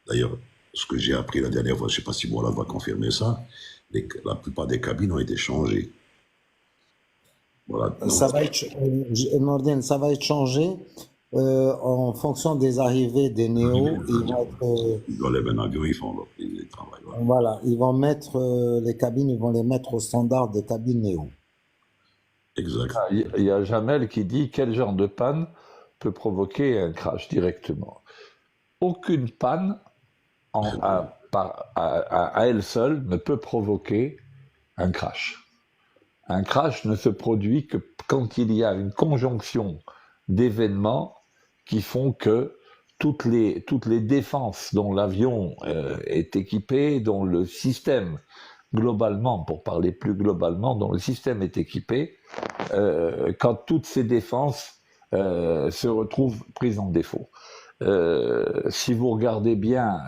D'ailleurs, ce que j'ai appris la dernière fois, je ne sais pas si Mourad va confirmer ça, la plupart des cabines ont été changées. Voilà. Ça va être, Nordine, ça va être changé en fonction des arrivées des néos. Ils enlèvent un avion, ils font ils travaillent. Voilà, ils vont mettre les cabines, ils vont les mettre au standard des cabines néo. Exact. Il y a Jamel qui dit quel genre de panne peut provoquer un crash directement. Aucune panne à elle seule ne peut provoquer un crash. Un crash ne se produit que quand il y a une conjonction d'événements qui font que toutes les défenses dont l'avion est équipé, dont le système globalement, pour parler plus globalement, dont le système est équipé, quand toutes ces défenses se retrouvent prises en défaut. Si vous regardez bien,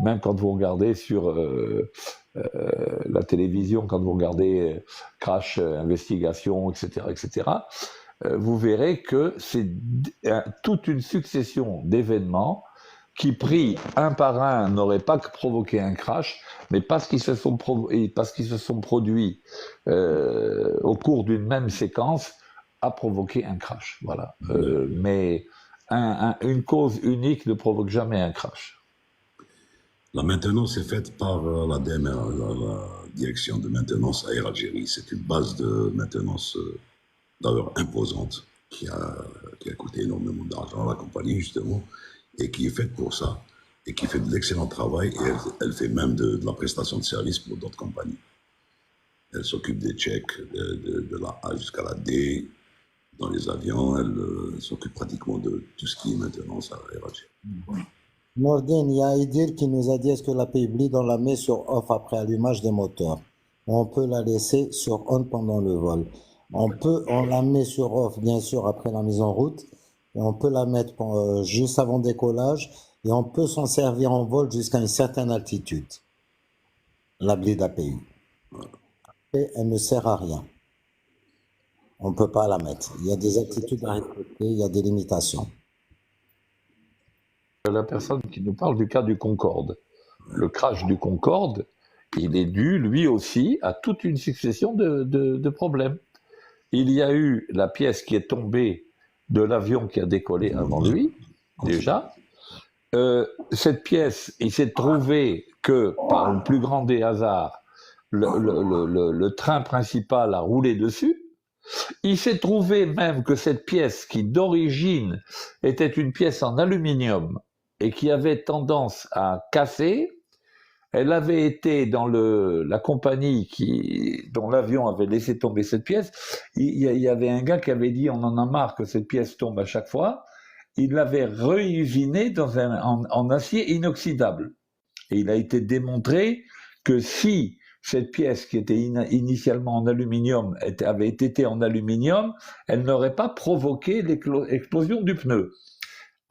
même quand vous regardez sur la télévision, quand vous regardez Crash Investigation, etc., vous verrez que c'est toute une succession d'événements qui, pris un par un, n'auraient pas provoqué un crash, mais parce qu'ils se sont produits au cours d'une même séquence, a provoqué un crash. Voilà. Mais une cause unique ne provoque jamais un crash. La maintenance est faite par la DMR, la Direction de maintenance Air Algérie. C'est une base de maintenance d'ailleurs imposante qui a coûté énormément d'argent à la compagnie, justement, et qui est faite pour ça, et qui fait de l'excellent travail, et elle fait même de la prestation de service pour d'autres compagnies. Elle s'occupe des checks de la A jusqu'à la D dans les avions, elle s'occupe pratiquement de tout ce qui est maintenance à Air Algérie. Nordin, il y a Idir qui nous a dit est-ce que la Paybleed, on la met sur off après allumage des moteurs? On peut la laisser sur on pendant le vol. On la met sur off, bien sûr, après la mise en route. Et on peut la mettre juste avant décollage. Et on peut s'en servir en vol jusqu'à une certaine altitude. La bleed API. Et elle ne sert à rien. On ne peut pas la mettre. Il y a des altitudes à respecter, il y a des limitations. La personne qui nous parle du cas du Concorde. Le crash du Concorde, il est dû, lui aussi, à toute une succession de problèmes. Il y a eu la pièce qui est tombée de l'avion qui a décollé avant lui, déjà. Cette pièce, il s'est trouvé que, par le plus grand des hasards, le train principal a roulé dessus. Il s'est trouvé même que cette pièce, qui d'origine était une pièce en aluminium et qui avait tendance à casser, elle avait été dans la compagnie dont l'avion avait laissé tomber cette pièce. Il y avait un gars qui avait dit on en a marre que cette pièce tombe à chaque fois. Il l'avait réusinée en acier inoxydable. Et il a été démontré que si cette pièce qui était initialement en aluminium avait été en aluminium, elle n'aurait pas provoqué l'explosion du pneu.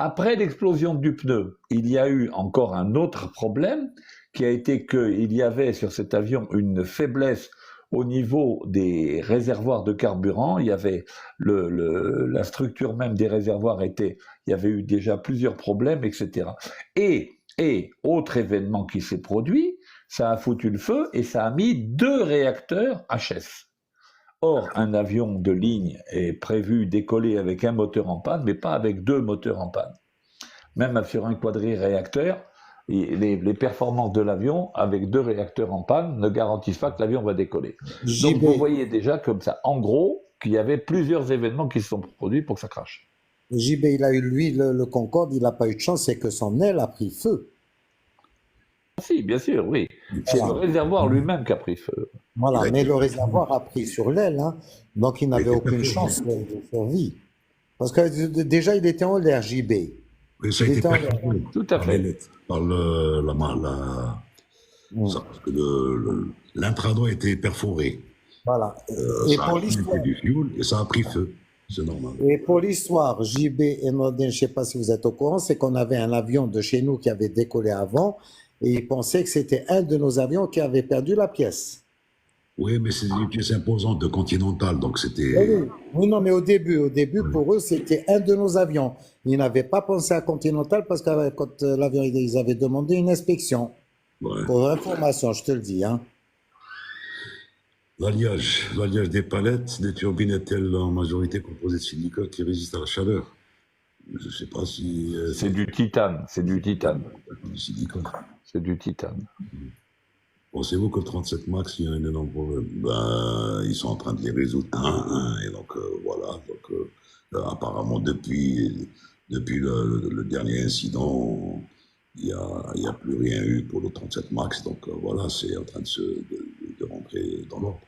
Après l'explosion du pneu, il y a eu encore un autre problème qui a été qu'il y avait sur cet avion une faiblesse au niveau des réservoirs de carburant. Il y avait la structure même des réservoirs il y avait eu déjà plusieurs problèmes, etc. Et autre événement qui s'est produit, ça a foutu le feu et ça a mis 2 réacteurs HS. Or, un avion de ligne est prévu décoller avec un moteur en panne, mais pas avec 2 moteurs en panne. Même sur un quadri-réacteur, les performances de l'avion avec 2 réacteurs en panne ne garantissent pas que l'avion va décoller. Donc vous voyez déjà comme ça, en gros, qu'il y avait plusieurs événements qui se sont produits pour que ça crache. JB, il a eu, lui, le Concorde, il n'a pas eu de chance, c'est que son aile a pris feu. Si, bien sûr, oui. C'est le réservoir lui-même qui a pris feu. Voilà, mais le réservoir a pris sur l'aile, hein, donc il n'avait aucune chance de survie. Parce que déjà, il était en l'air, JB. Oui, ça a été perturbé Tout à fait. par parce que l'intrado a été perforé. Voilà. Et ça pour a l'histoire, été du fioul et ça a pris feu. C'est normal. et pour l'histoire, JB et Nordin, je ne sais pas si vous êtes au courant, c'est qu'on avait un avion de chez nous qui avait décollé avant et ils pensaient que c'était un de nos avions qui avait perdu la pièce. Oui, mais c'est une pièce imposante de Continental, donc c'était... Oui, non, mais au début, pour eux, c'était un de nos avions. Ils n'avaient pas pensé à Continental parce que quand l'avion, ils avaient demandé une inspection. Ouais. Pour information, je te le dis. Hein. L'alliage des palettes, des turbines est-elle en majorité composée de silicone qui résiste à la chaleur? Je ne sais pas si... C'est du titane, c'est du titane. Du silicone. C'est du titane. Pensez-vous que le 37 Max, il y a un énorme problème? Ben, ils sont en train de les résoudre un à un. Et donc, voilà. Donc, apparemment, depuis le dernier incident, il n'y a plus rien eu pour le 37 Max. Donc, voilà, c'est en train de rentrer dans l'ordre.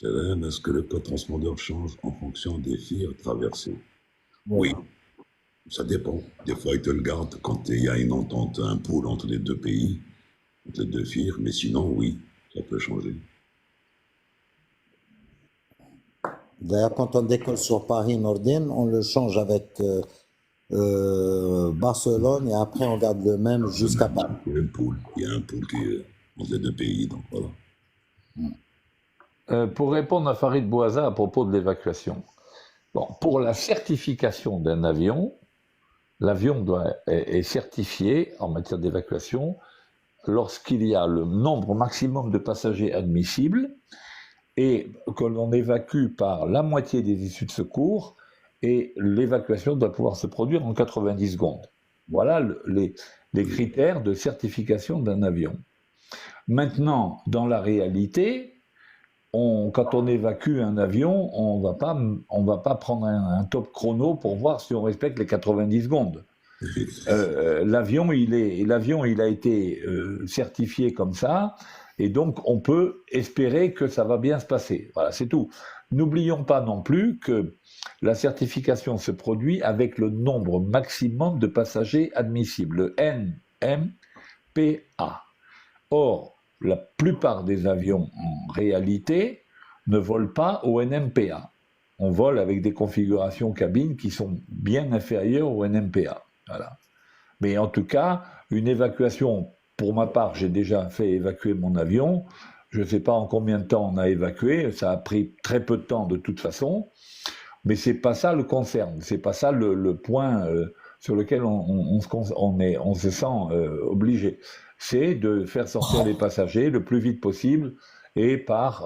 Est-ce que le code transpondeur change en fonction des fils traversés? Oui, ça dépend. Des fois, ils te le gardent quand il y a une entente, un pool entre les 2 pays. Les 2 FIR, mais sinon, oui, ça peut changer. D'ailleurs, quand on décolle sur Paris-Nordin, on le change avec Barcelone et après on garde le même jusqu'à Paris. Il y a un pool qui est entre les 2 pays, donc voilà. Pour répondre à Farid Bouaza à propos de l'évacuation, bon, pour la certification d'un avion, l'avion est certifié en matière d'évacuation lorsqu'il y a le nombre maximum de passagers admissibles et que l'on évacue par la moitié des issues de secours, et l'évacuation doit pouvoir se produire en 90 secondes. Voilà les critères de certification d'un avion. Maintenant, dans la réalité, quand on évacue un avion, on va pas prendre un top chrono pour voir si on respecte les 90 secondes. L'avion, il a été certifié comme ça, et donc on peut espérer que ça va bien se passer. Voilà, c'est tout. N'oublions pas non plus que la certification se produit avec le nombre maximum de passagers admissibles, le NMPA. Or, la plupart des avions, en réalité, ne volent pas au NMPA. On vole avec des configurations cabines qui sont bien inférieures au NMPA. Voilà. Mais en tout cas, une évacuation, pour ma part, j'ai déjà fait évacuer mon avion. Je ne sais pas en combien de temps on a évacué. Ça a pris très peu de temps de toute façon. Mais c'est pas ça le concerne. C'est pas ça le point sur lequel on se sent obligé. C'est de faire sortir les passagers le plus vite possible et par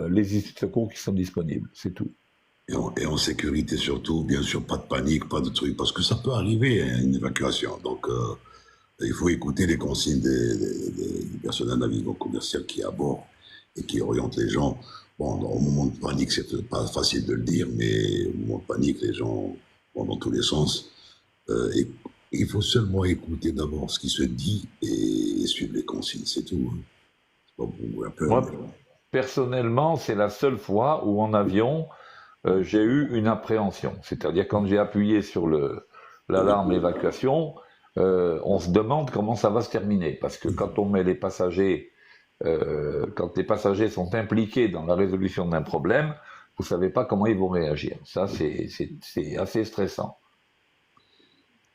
les issues de secours qui sont disponibles. C'est tout. Et en sécurité surtout, bien sûr, pas de panique, pas de trucs, parce que ça peut arriver, hein, une évacuation. Donc, il faut écouter les consignes du personnel navigant commercial qui est à bord et qui oriente les gens. Bon, au moment de panique, c'est pas facile de le dire, mais au moment de panique, les gens vont dans tous les sens. Et il faut seulement écouter d'abord ce qui se dit et suivre les consignes, c'est tout. Hein. C'est pas pour un peu, Moi, personnellement, c'est la seule fois où en avion, j'ai eu une appréhension. C'est-à-dire quand j'ai appuyé sur l'alarme évacuation, on se demande comment ça va se terminer. Parce que quand on met les passagers, quand les passagers sont impliqués dans la résolution d'un problème, vous ne savez pas comment ils vont réagir. Ça, c'est assez stressant.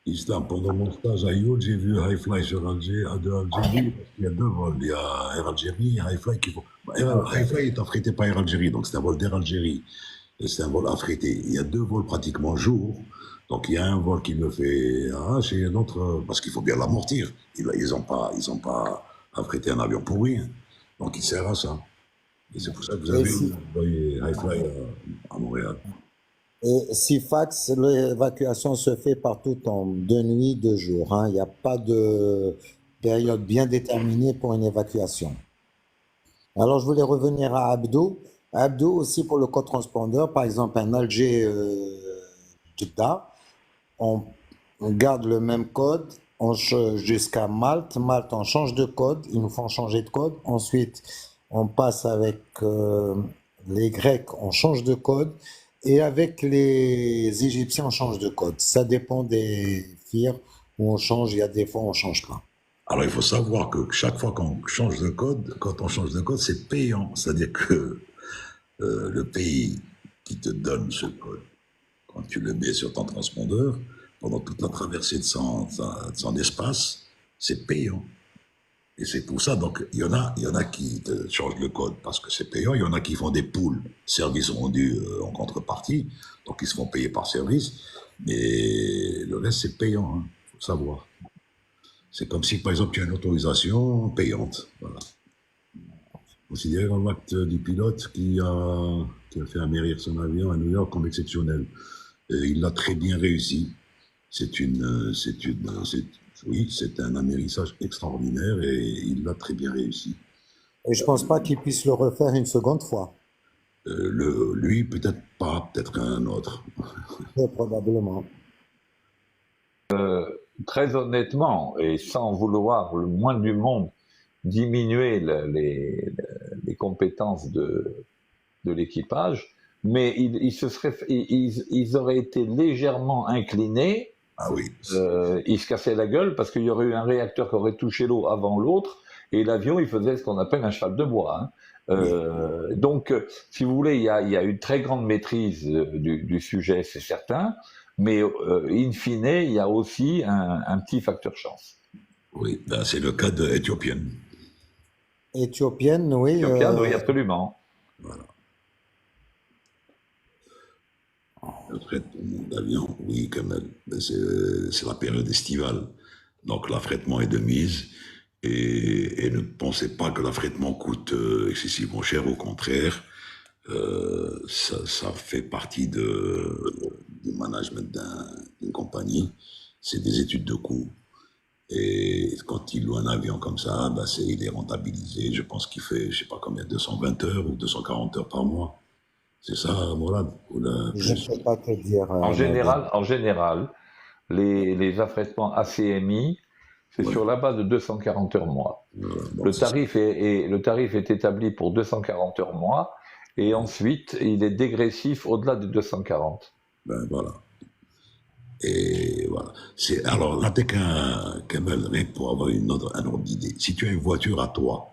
Islam, pendant mon stage à Youd, j'ai vu High Fly sur Algérie. Il y a deux vols. Il y a Air Algérie et High Fly qui font. High Fly est affrété par Air Algérie, donc c'est un vol d'Air Algérie. Et c'est un vol affrété. Il y a deux vols pratiquement jour. Donc il y a un vol qui me fait arracher et l'autre, parce qu'il faut bien l'amortir. Ils ont pas affrété un avion pour rien. Donc il sert à ça. Et c'est pour ça que vous avez envoyé High Fly à Montréal. Et Sifax, l'évacuation se fait partout en 2 nuits, 2 jours. Hein. Il n'y a pas de période bien déterminée pour une évacuation. Alors, je voulais revenir à Abdou. Abdou, aussi pour le code transpondeur, par exemple, un Alger-Jeddah, on garde le même code jusqu'à Malte. Malte, on change de code, ils nous font changer de code. Ensuite, on passe avec les Grecs, on change de code. Et avec les Égyptiens, on change de code. Ça dépend des FIR où on change, il y a des fois où on ne change pas. Alors, il faut savoir que chaque fois qu'on change de code, quand on change de code, c'est payant. C'est-à-dire que le pays qui te donne ce code, quand tu le mets sur ton transpondeur, pendant toute la traversée de son espace, c'est payant. Et c'est pour ça, donc, il y en a qui te changent le code parce que c'est payant. Il y en a qui font des poules, services rendus en contrepartie. Donc, ils se font payer par service. Mais le reste, c'est payant, hein, faut savoir. C'est comme si, par exemple, tu as une autorisation payante. Voilà. Considérez dans l'acte du pilote qui a fait amérir son avion à New York comme exceptionnel. Et il l'a très bien réussi. C'est un amérissage extraordinaire et il l'a très bien réussi. Et je ne pense pas qu'il puisse le refaire une seconde fois. Lui, peut-être pas, peut-être un autre. Très probablement. Très honnêtement, et sans vouloir le moins du monde diminuer les compétences de l'équipage, mais ils auraient été légèrement inclinés. Ah oui. Ils se cassaient la gueule parce qu'il y aurait eu un réacteur qui aurait touché l'eau avant l'autre, et l'avion, il faisait ce qu'on appelle un cheval de bois. Hein. Donc, si vous voulez, il y a une très grande maîtrise du sujet, c'est certain, mais in fine, il y a aussi un petit facteur chance. Oui, ben, c'est le cas de Éthiopienne. Éthiopienne, oui. Éthiopienne, oui, absolument. Voilà. Le traitement d'avion, oui, quand même. C'est la période estivale. Donc l'affrètement est de mise. Et ne pensez pas que l'affrètement coûte excessivement cher, au contraire. Ça fait partie du management d'une compagnie. C'est des études de coûts. Et quand il loue un avion comme ça, bah il est rentabilisé. Je pense qu'il fait, je sais pas combien, 220 heures ou 240 heures par mois. C'est ça, voilà, ou Je ne plus. peux pas te dire, Nordin. En général, les affrètements ACMI, c'est Ouais, sur la base de 240 heures mois. donc c'est ça. Le tarif est établi pour 240 heures mois et ensuite il est dégressif au-delà de 240. Ben voilà. Et voilà. Alors là, t'es qu'un rien que pour avoir un ordre d'idée. Si tu as une voiture à toi,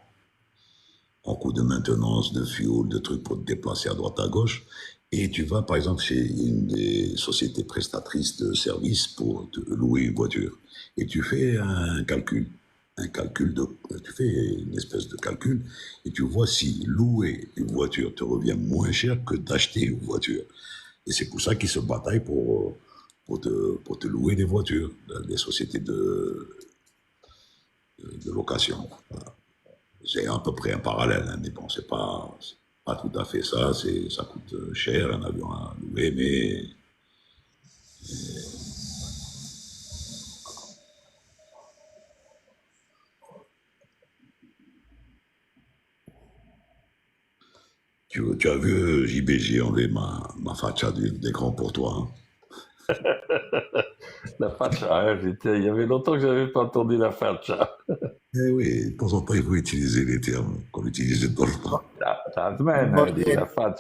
en coût de maintenance, de fuel, de trucs pour te déplacer à droite à gauche, et tu vas par exemple chez une des sociétés prestatrices de services pour te louer une voiture, et tu fais un calcul tu fais une espèce de calcul, et tu vois si louer une voiture te revient moins cher que d'acheter une voiture. Et c'est pour ça qu'ils se bataillent pour te louer des voitures, des sociétés de location. Voilà. C'est à peu près un parallèle, hein, mais bon, c'est pas tout à fait ça. Ça coûte cher un avion à louer, mais tu as vu, JB, j'ai enlevé ma facha d'écran pour toi. Hein. La facha, hein, il y avait longtemps que je n'avais pas entendu la facha. Eh oui, de temps en temps, il faut utiliser les termes qu'on utilisait dans le temps. La facha.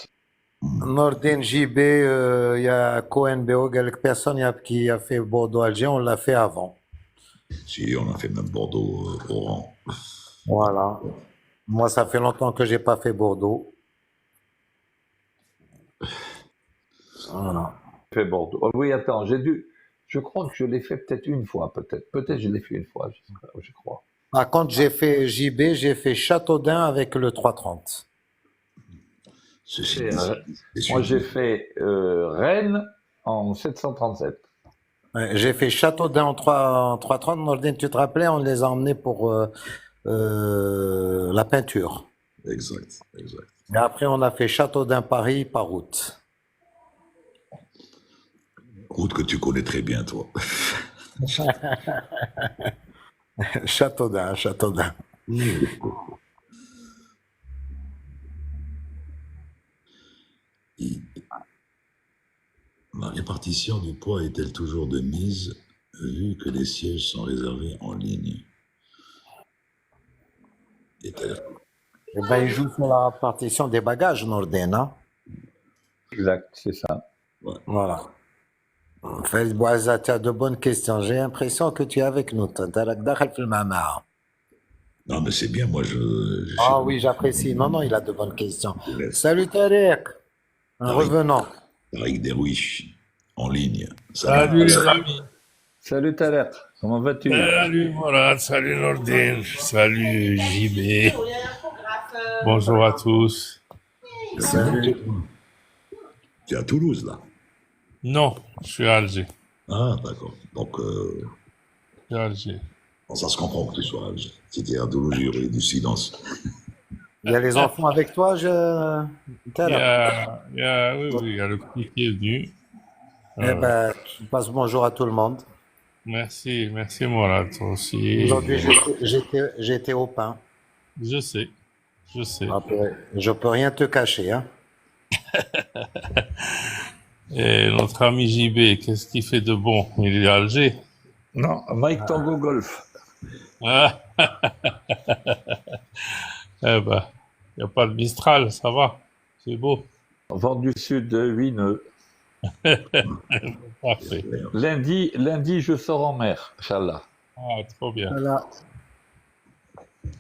Nordin JB, il y a Cohen BO, quelques personnes qui a fait Bordeaux-Alger, on l'a fait avant. Si, on a fait même Bordeaux-Oran. Voilà. Moi, ça fait longtemps que j'ai pas fait Bordeaux. Voilà. Fait Bordeaux. Oh, oui, attends, je crois que je l'ai fait peut-être une fois, peut-être je l'ai fait une fois, je crois. Par contre, j'ai fait JB, j'ai fait Châteaudun avec le 330. C'est Moi, j'ai fait Rennes en 737. Ouais, j'ai fait Châteaudun en 330. Nordin, tu te rappelais, on les a emmenés pour la peinture. exact, exact. Et après, on a fait Châteaudun-Paris par route. Route que tu connais très bien, toi. Châteaudun, Châteaudun. La répartition du poids est-elle toujours de mise, vu que les sièges sont réservés en ligne? Est-elle- Eh ben, il joue sur la partition des bagages, Nordin, hein. Exact, c'est ça. Voilà. Faiz Bouazza, tu as de bonnes questions. J'ai l'impression que tu es avec nous. Non, mais c'est bien, moi, je Ah sais oui, j'apprécie. Non, non, il a de bonnes questions. pas. Salut Tarek. Un Tariq. revenant. Tariq Derouiche, en ligne. Salut les amis. Salut Talek, comment vas-tu? Salut Morad, salut Nordin, salut JB. Bonjour à tous. Salut. Tu es à Toulouse, là. Non, je suis à Alger. Ah, d'accord. Donc, Je suis à Alger. bon, ça se comprend que tu sois à Alger. Si tu es à Toulouse, il y aurait du silence. Il y a les enfants avec toi, Tarek. Oui, il y a le petit qui est venu. Eh ben, tu passes bonjour à tout le monde. Merci Morad, toi aussi. Aujourd'hui, j'étais au pain. Je sais. Après, je peux rien te cacher, hein. Et notre ami JB, qu'est-ce qu'il fait de bon? Il est à Alger. Non, Mike Tango Golf. Ah. Eh ben, il n'y a pas de Mistral, ça va. C'est beau. Vent du Sud, 8 nœuds. Parfait. Lundi, je sors en mer, Inch'Allah. Ah, trop bien. Voilà.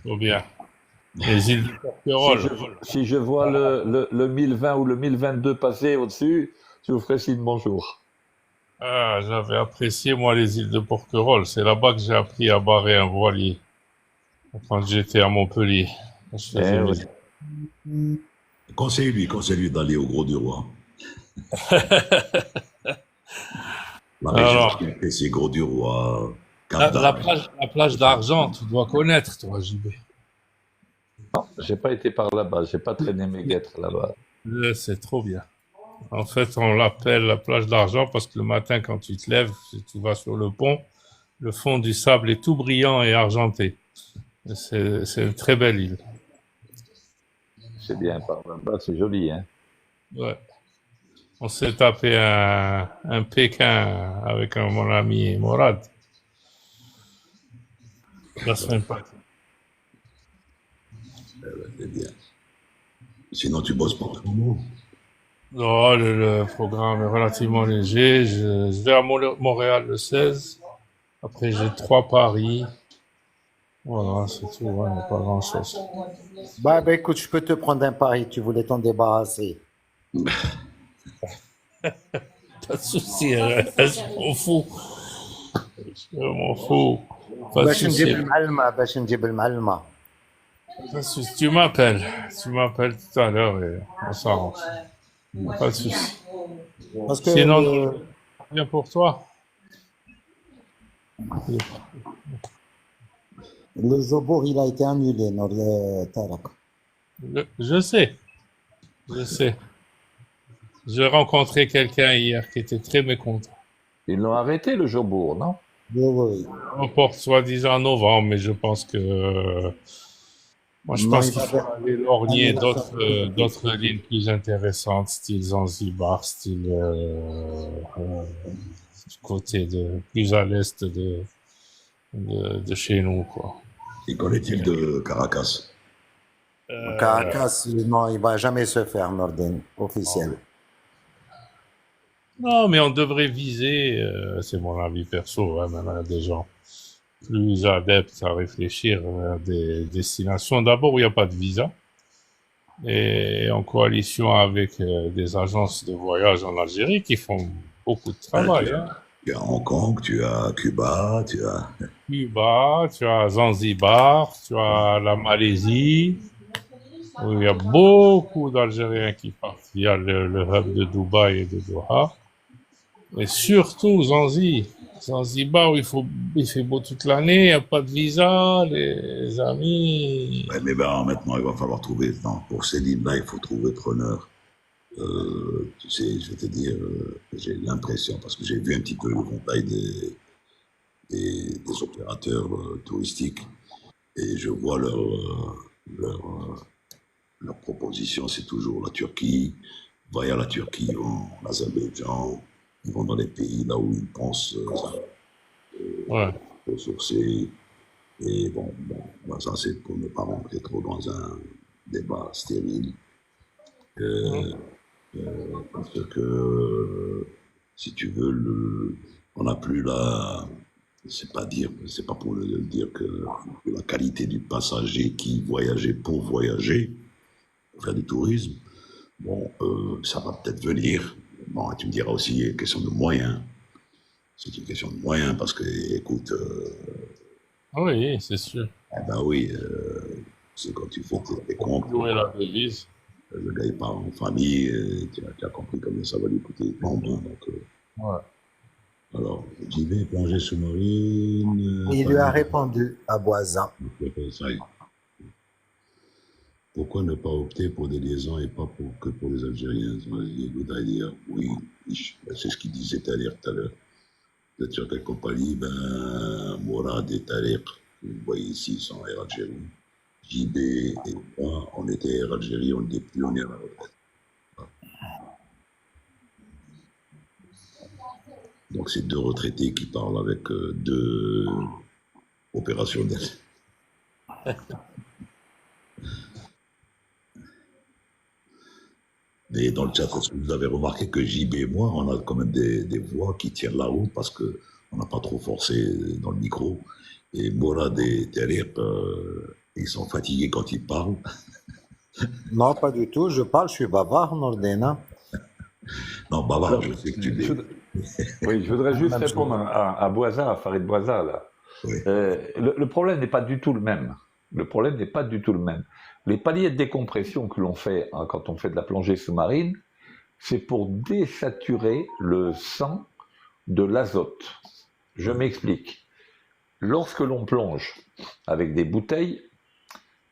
Trop bien. Les îles de Porquerolles. Si je vois le 1020 ou le 1022 passer au-dessus, je vous ferai signe bonjour. Ah, j'avais apprécié, moi, les îles de Porquerolles. C'est là-bas que j'ai appris à barrer un voilier. Quand j'étais à Montpellier. Quand je faisais mes- Conseille-lui d'aller au Gros du Roi. La Alors. région qui c'est Gros du Roi, La Cap plage d'Argent, tu dois connaître, toi, JB. Non, j'ai pas été par là-bas, j'ai pas traîné mes guêtres là-bas. C'est trop bien. En fait, on l'appelle la plage d'Argent parce que le matin, quand tu te lèves, si tu vas sur le pont, Le fond du sable est tout brillant et argenté. C'est une très belle île. C'est bien par là-bas, c'est joli, hein. Ouais. On s'est tapé un Pékin avec mon ami Morad. La semaine passée. C'est bien. Sinon, tu bosses pas en ce moment. Non, le programme est relativement léger. Je vais à Montréal le 16. Après, j'ai 3 paris. Voilà, c'est tout. Ouais, il n'y a pas grand-chose. Bah, écoute, je peux te prendre un pari, tu voulais t'en débarrasser. Pas de souci, je m'en fous. Je m'en fous. Pas de باش souci. نجيب المعلمة باش نجيب المعلمة. Pas de souci. Tu m'appelles. Tu m'appelles tout à l'heure et on s'arrange. Pas de souci. Parce que Sinon, bien pour toi. le Zobour, il a été annulé dans le Tarak. Je sais. Je sais. J'ai rencontré quelqu'un hier qui était très mécontent. Ils l'ont arrêté, le Jobourg, non? Oui, oui. On reporte soi-disant en novembre, mais je pense que moi je Non, pense il qu'il va faut faire- aller lorgner d'autres lignes plus intéressantes, style Zanzibar, style du côté de plus à l'est de chez nous, quoi. Et qu'en est-il de Caracas? Caracas, non, il va jamais se faire, Norden, officiel. Non, mais on devrait viser, c'est mon avis perso, hein, même à des gens plus adeptes à réfléchir à des destinations. D'abord, où il n'y a pas de visa. Et en coalition avec des agences de voyage en Algérie qui font beaucoup de travail. Hein. Tu as Hong Kong, tu as Cuba, tu as... Cuba, tu as Zanzibar, tu as la Malaisie, où il y a beaucoup d'Algériens qui partent. Il y a le hub de Dubaï et de Doha. Et surtout Zanzibar, où il fait beau toute l'année, il n'y a pas de visa, les amis. Ouais, mais ben, maintenant, il va falloir trouver... Non, pour ces lignes-là, il faut trouver preneur. Tu sais, je vais te dire, j'ai l'impression, parce que j'ai vu un petit peu le conseil des opérateurs touristiques, et je vois leur proposition, c'est toujours la Turquie. Via la Turquie, ils vont en Azerbaïdjan, ils vont dans les pays là où ils pensent Ouais. ressourcer. Et bon, ça c'est pour ne pas rentrer trop dans un débat stérile. Parce que, si tu veux, on n'a plus c'est pas pour dire que la qualité du passager qui voyageait pour voyager, pour faire du tourisme, bon, ça va peut-être venir. Bon, tu me diras aussi, il y a une question de moyens. C'est une question de moyens parce que, écoute, Oui, c'est sûr. ben oui, c'est quand tu fais tes comptes, Où est la devise? le gars il part en famille, tu as compris combien ça va lui coûter. Bon, donc, Ouais. alors, j'y vais, plongée sous-marine. Il lui a répondu à Boisin. Pourquoi ne pas opter pour des liaisons et pas que pour les Algériens? Oui, c'est ce qu'il disait tout à l'heure. Vous êtes sur quelle compagnie? Ben, Mourad et Tariq, vous voyez ici, ils sont Air Algérie. JB et moi, on était Air Algérie, on n'est plus, on est à la retraite. Donc, c'est 2 retraités qui parlent avec 2 opérationnels. Mais dans le chat, est-ce que vous avez remarqué que JB et moi, on a quand même des voix qui tiennent la route parce qu'on n'a pas trop forcé dans le micro. Et Mourad et Tariq, ils sont fatigués quand ils parlent. Non, pas du tout. Je parle, je suis bavard, Nordena. Non, bavard, je sais que tu l'es. Oui, je voudrais juste répondre à Boisa, à Farid Boisa, là. Oui. Le problème n'est pas du tout le même. Le problème n'est pas du tout le même. Les paliers de décompression que l'on fait quand on fait de la plongée sous-marine, c'est pour désaturer le sang de l'azote. Je m'explique. Lorsque l'on plonge avec des bouteilles,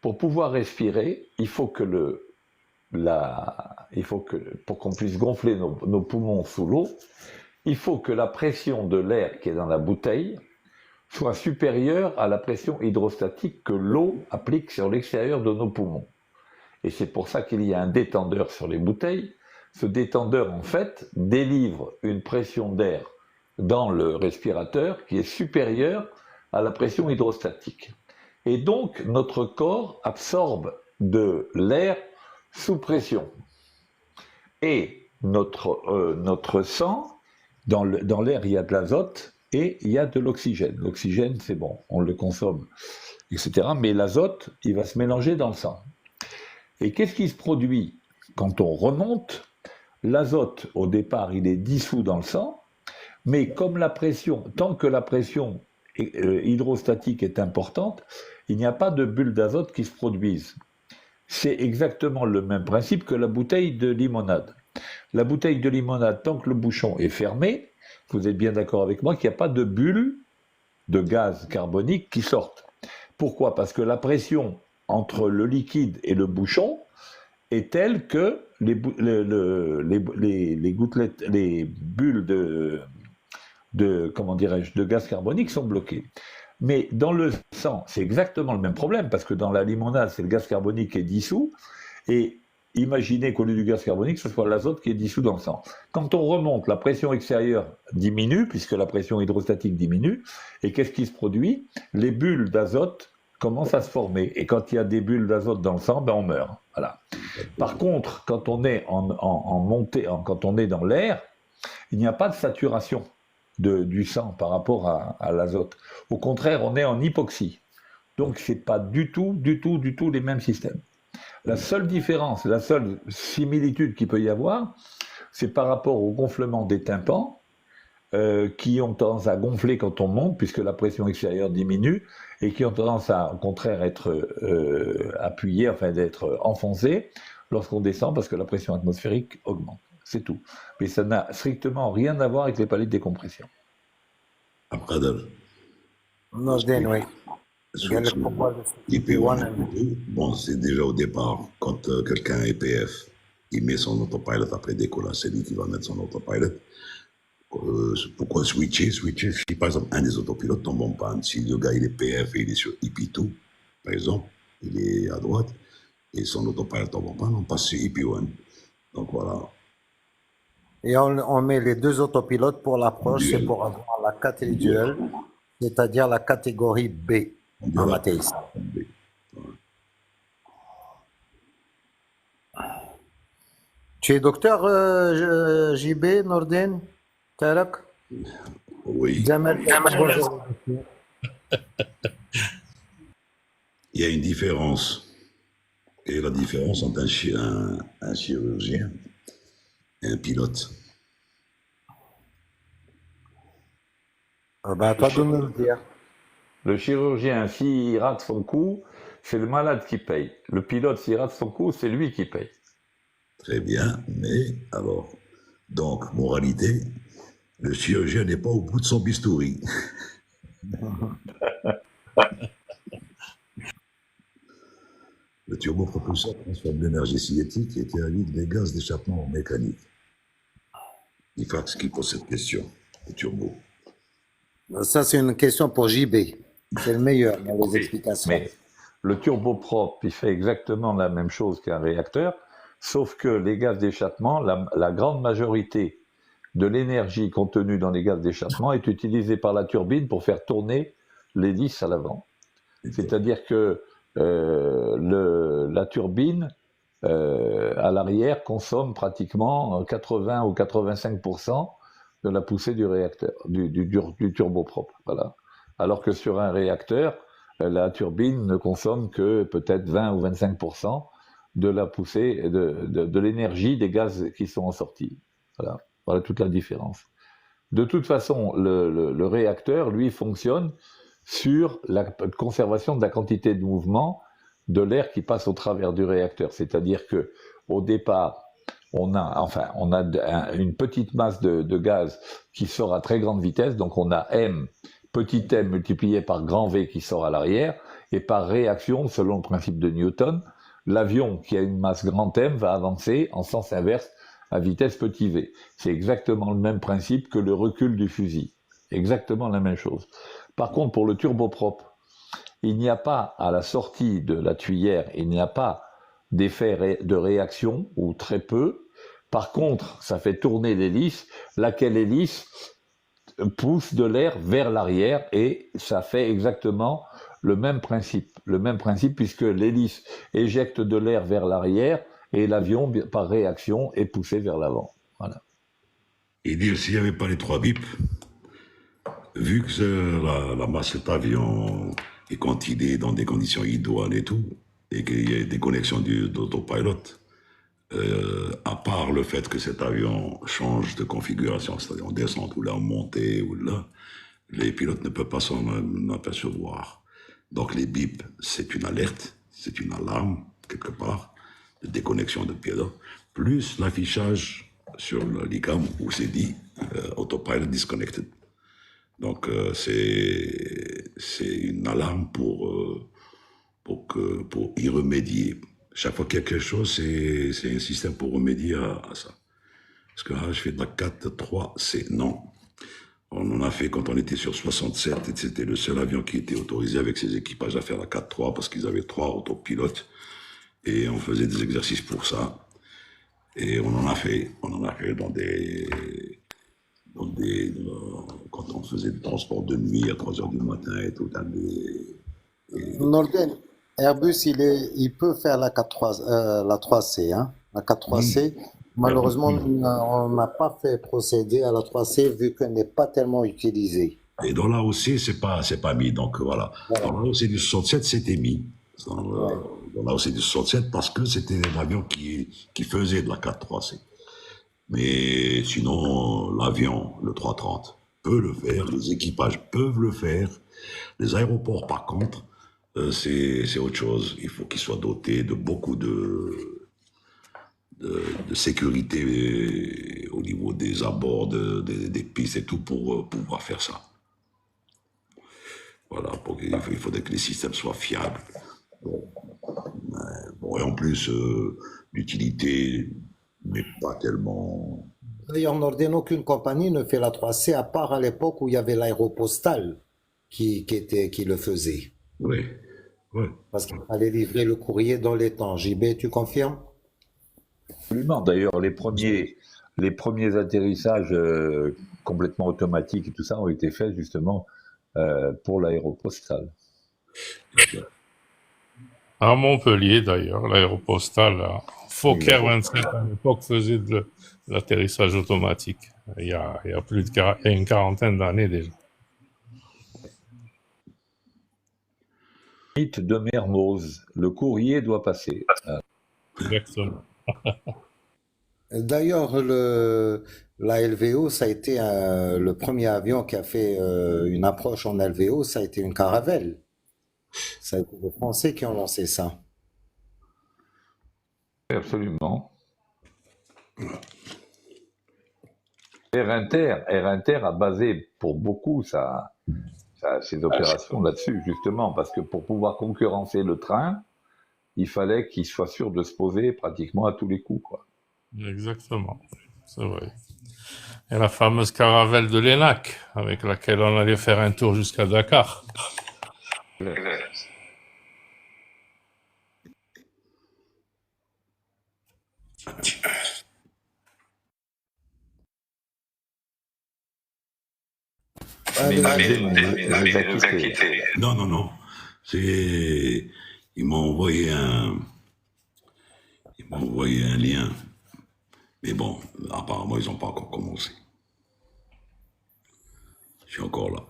pour pouvoir respirer, il faut que pour qu'on puisse gonfler nos poumons sous l'eau, il faut que la pression de l'air qui est dans la bouteille soit supérieure à la pression hydrostatique que l'eau applique sur l'extérieur de nos poumons. Et c'est pour ça qu'il y a un détendeur sur les bouteilles. Ce détendeur, en fait, délivre une pression d'air dans le respirateur qui est supérieure à la pression hydrostatique. Et donc, notre corps absorbe de l'air sous pression. Et notre sang, dans l'air, il y a de l'azote et il y a de l'oxygène. L'oxygène, c'est bon, on le consomme, etc. Mais l'azote, il va se mélanger dans le sang. Et qu'est-ce qui se produit quand on remonte? L'azote, au départ, il est dissous dans le sang, mais comme la pression, tant que la pression hydrostatique est importante, il n'y a pas de bulles d'azote qui se produisent. C'est exactement le même principe que la bouteille de limonade. La bouteille de limonade, tant que le bouchon est fermé, vous êtes bien d'accord avec moi qu'il n'y a pas de bulles de gaz carbonique qui sortent. Pourquoi? Parce que la pression entre le liquide et le bouchon est telle que les gouttelettes, les bulles de gaz carbonique sont bloquées. Mais dans le sang, c'est exactement le même problème, parce que dans la limonade, c'est le gaz carbonique qui est dissous, et imaginez qu'au lieu du gaz carbonique, ce soit l'azote qui est dissous dans le sang. Quand on remonte, la pression extérieure diminue, puisque la pression hydrostatique diminue, et qu'est-ce qui se produit? Les bulles d'azote commencent à se former, et quand il y a des bulles d'azote dans le sang, ben on meurt. Voilà. Par contre, quand on est en montée, quand on est dans l'air, il n'y a pas de saturation du sang par rapport à l'azote. Au contraire, on est en hypoxie. Donc, ce n'est pas du tout les mêmes systèmes. La seule différence, la seule similitude qu'il peut y avoir, c'est par rapport au gonflement des tympans, qui ont tendance à gonfler quand on monte, puisque la pression extérieure diminue, et qui ont tendance à, au contraire, être appuyés, enfin d'être enfoncés lorsqu'on descend, parce que la pression atmosphérique augmente. C'est tout. Mais ça n'a strictement rien à voir avec les paliers de décompression. Après, Nordin, oui. قال لك pourquoi le IP1, bon, c'est déjà au départ, quand quelqu'un est PF, il met son autopilot après décollage, c'est lui qui va mettre son autopilot. Pourquoi switcher? Si par exemple un des autopilotes tombe en panne, si le gars il est PF et il est sur IP2, par exemple, il est à droite, et son autopilot tombe en panne, on passe sur IP1. Donc voilà. Et on met les deux autopilotes pour l'approche, c'est pour avoir la catégorie duel, c'est-à-dire la catégorie B en mathéis. Tu es docteur JB Nordin Tarak? Oui. Bonjour. Il y a une différence. Et la différence entre un chirurgien et un pilote. Ben, toi de nous le dire. Le chirurgien, s'il rate son coup, c'est le malade qui paye. Le pilote, s'il rate son coup, c'est lui qui paye. Très bien, mais alors, donc, moralité, le chirurgien n'est pas au bout de son bistouri. Le turbopropulseur transforme l'énergie cinétique et théorique des gaz d'échappement mécanique. Il faut ce qui pose cette question, le turbo. Ça, c'est une question pour JB. C'est le meilleur dans les explications. Mais le turboprop, il fait exactement la même chose qu'un réacteur, sauf que les gaz d'échappement, la grande majorité de l'énergie contenue dans les gaz d'échappement est utilisée par la turbine pour faire tourner l'hélice à l'avant. C'est-à-dire que la turbine, à l'arrière, consomme pratiquement 80 ou 85% de la poussée du réacteur, du turboprop. Voilà. Alors que sur un réacteur, la turbine ne consomme que peut-être 20 ou 25% de la poussée, de l'énergie des gaz qui sont en sortie. Voilà. Voilà toute la différence. De toute façon, le réacteur, lui, fonctionne sur la conservation de la quantité de mouvement de l'air qui passe au travers du réacteur. C'est-à-dire que au départ, on a une petite masse de gaz qui sort à très grande vitesse, donc on a M, petit m multiplié par grand V qui sort à l'arrière, et par réaction, selon le principe de Newton, l'avion qui a une masse grand M va avancer en sens inverse à vitesse petit v. C'est exactement le même principe que le recul du fusil. Exactement la même chose. Par contre, pour le turboprop, il n'y a pas, à la sortie de la tuyère, il n'y a pas d'effet de réaction, ou très peu. Par contre, ça fait tourner l'hélice, laquelle hélice pousse de l'air vers l'arrière, et ça fait exactement le même principe puisque l'hélice éjecte de l'air vers l'arrière, et l'avion, par réaction, est poussé vers l'avant. Voilà. Et dire, s'il n'y avait pas les 3 bips, vu que la masse de cet avion, et quand il est dans des conditions idoines et tout, et qu'il y a des connexions d'autopilote, à part le fait que cet avion change de configuration, c'est-à-dire en descente ou là en montée ou là, les pilotes ne peuvent pas s'en apercevoir. Donc les bips, c'est une alerte, c'est une alarme, quelque part, de déconnexion de pilote, plus l'affichage sur l'ICAM où c'est dit autopilot disconnected. Donc c'est une alarme pour y remédier. Chaque fois qu'il y a quelque chose, c'est un système pour remédier à ça. Parce que là, je fais de la 4-3C. Non. On en a fait quand on était sur 67, et c'était le seul avion qui était autorisé avec ses équipages à faire la 4-3 parce qu'ils avaient 3 autopilotes. Et on faisait des exercices pour ça. Et on en a fait quand on faisait du transport de nuit à 3 heures du matin et tout. Norden, Airbus, il peut faire la 3C, hein, la 4-3C. Malheureusement, on n'a pas fait procéder à la 3C vu qu'elle n'est pas tellement utilisée. Et dans l'AOC, c'est pas mis. Donc voilà. Dans l'AOC du 67, c'était mis. Dans l'AOC du 67 parce que c'était un avion qui faisait de la 4-3C. Mais sinon, l'avion, le 330, peut le faire, les équipages peuvent le faire. Les aéroports, par contre, c'est autre chose. Il faut qu'ils soient dotés de beaucoup de sécurité au niveau des abords, des pistes et tout pour pouvoir faire ça. Voilà, il faudrait que les systèmes soient fiables. Bon, et en plus, l'utilité n'est pas tellement... D'ailleurs, Norden, aucune compagnie ne fait la 3C à part à l'époque où il y avait l'aéropostale qui le faisait. Oui, oui. Parce qu'il fallait livrer le courrier dans les temps. JB, tu confirmes? Absolument. D'ailleurs, les premiers atterrissages complètement automatiques et tout ça ont été faits justement pour l'aéropostale. À Montpellier, d'ailleurs, l'aéropostale, Fokker 27 à l'époque faisait de l'atterrissage automatique. Il y a une quarantaine d'années déjà. Mythe de Mermoz, le courrier doit passer. Exactement. D'ailleurs, la LVO, ça a été le premier avion qui a fait une approche en LVO, ça a été une Caravelle. Ça a été les Français qui ont lancé ça. Absolument. Air Inter a basé pour beaucoup ses opérations là-dessus, justement, parce que pour pouvoir concurrencer le train, il fallait qu'il soit sûr de se poser pratiquement à tous les coups, quoi. Exactement, c'est vrai. Et la fameuse caravelle de l'ENAC, avec laquelle on allait faire un tour jusqu'à Dakar. Non, non, non. Ils m'ont envoyé un lien. Mais bon, apparemment, ils n'ont pas encore commencé. Je suis encore là.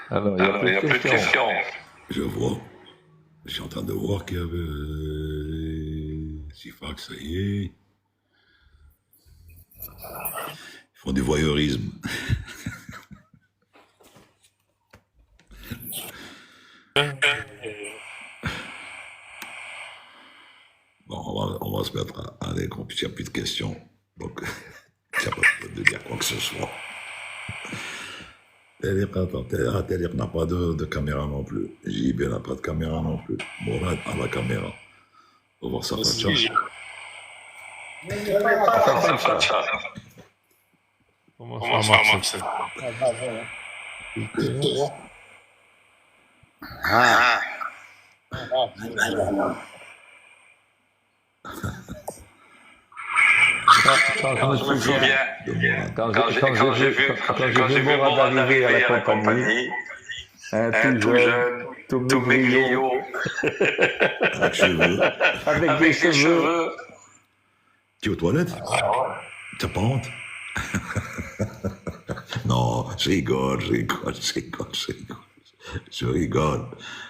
Alors, il y a plus de questions. Je vois. Je suis en train de voir qu'il y avait Sifax, ça y est. Ils font du voyeurisme. Bon, on va se mettre à l'écran, puisqu'il n'y a plus de questions. Donc, il n'y a pas de dire quoi que ce soit. Télé n'a pas de caméra non plus. JB n'a pas de caméra non plus. Morad a la caméra. On va voir ça. Comment ça marche? Ah, Quand je me souviens, De moi. quand j'ai vu Mourad arriver à la compagnie, tout jeune, tout maigriot, Avec cheveux. avec des cheveux. Tu es aux toilettes? T'as pas honte? Non, je rigole, je rigole, je rigole, je rigole. Je rigole.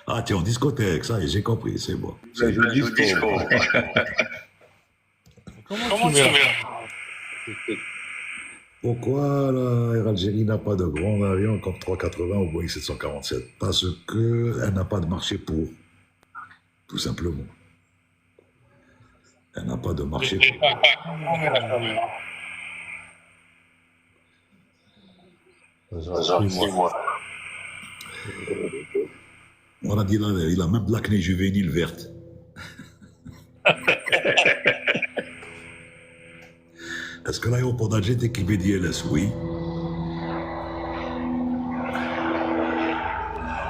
Ah, tu es en discothèque, ça y est, j'ai compris, c'est bon. Je joue disco. Comment tu mets Pourquoi l'Air Algérie n'a pas de grand avion comme 380 ou Boeing 747? Parce qu'elle n'a pas de marché pour. Tout simplement. Elle n'a pas de marché pour. On a dit là, il a même de l'acné juvénile verte. Est-ce que l'aéroport d'Alger est équipé d'ILS? Oui.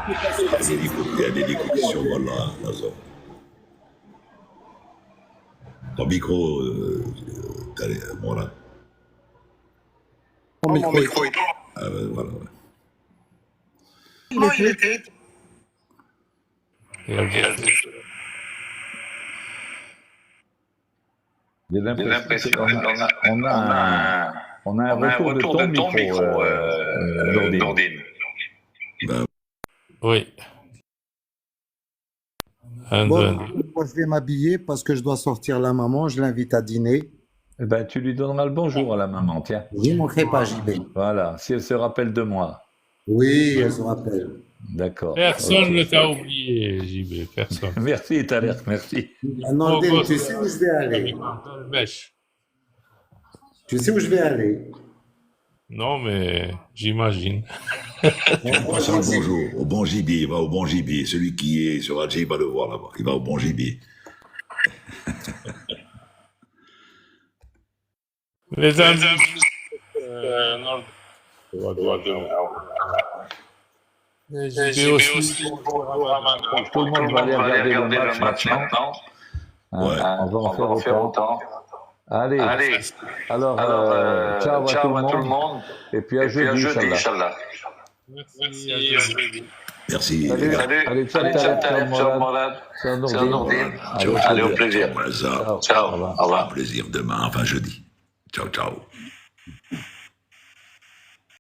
Il y a des hélicos qui survolent la zone. Ton micro, Mourad. mon micro. Ah, voilà, ouais. Il était. J'ai l'impression qu'on a un retour de ton micro, Nordine. Ben, Oui. Bon, moi, je vais m'habiller parce que je dois sortir la maman. Je l'invite à dîner. Eh ben, tu lui donneras le bonjour à la maman, tiens. Je ne manquerai pas, JB. Voilà, si elle se rappelle de moi. Oui, elle se rappelle. D'accord. Personne Ok. ne t'a oublié, JB, personne. Merci, Thaler, merci. Nordine, tu sais où je vais aller? Mèche. Tu sais où je vais aller? Non, mais j'imagine. passe un bonjour au bon gibier, il va au bon gibier. Celui qui est sur Alger, il va le voir là-bas. Il va au bon gibier. Les amis. JB aussi. Tout le monde va aller regarder le match maintenant. Ouais. On va en faire autant. Allez. Alors, ciao à tout le monde. Et puis à jeudi, Inch'Allah. Merci. Salut, les gars. allez, ciao, Mourad. Ciao, Nordine. Allez, au plaisir. Ciao. Au revoir. Un plaisir demain, enfin jeudi. Ciao, ciao.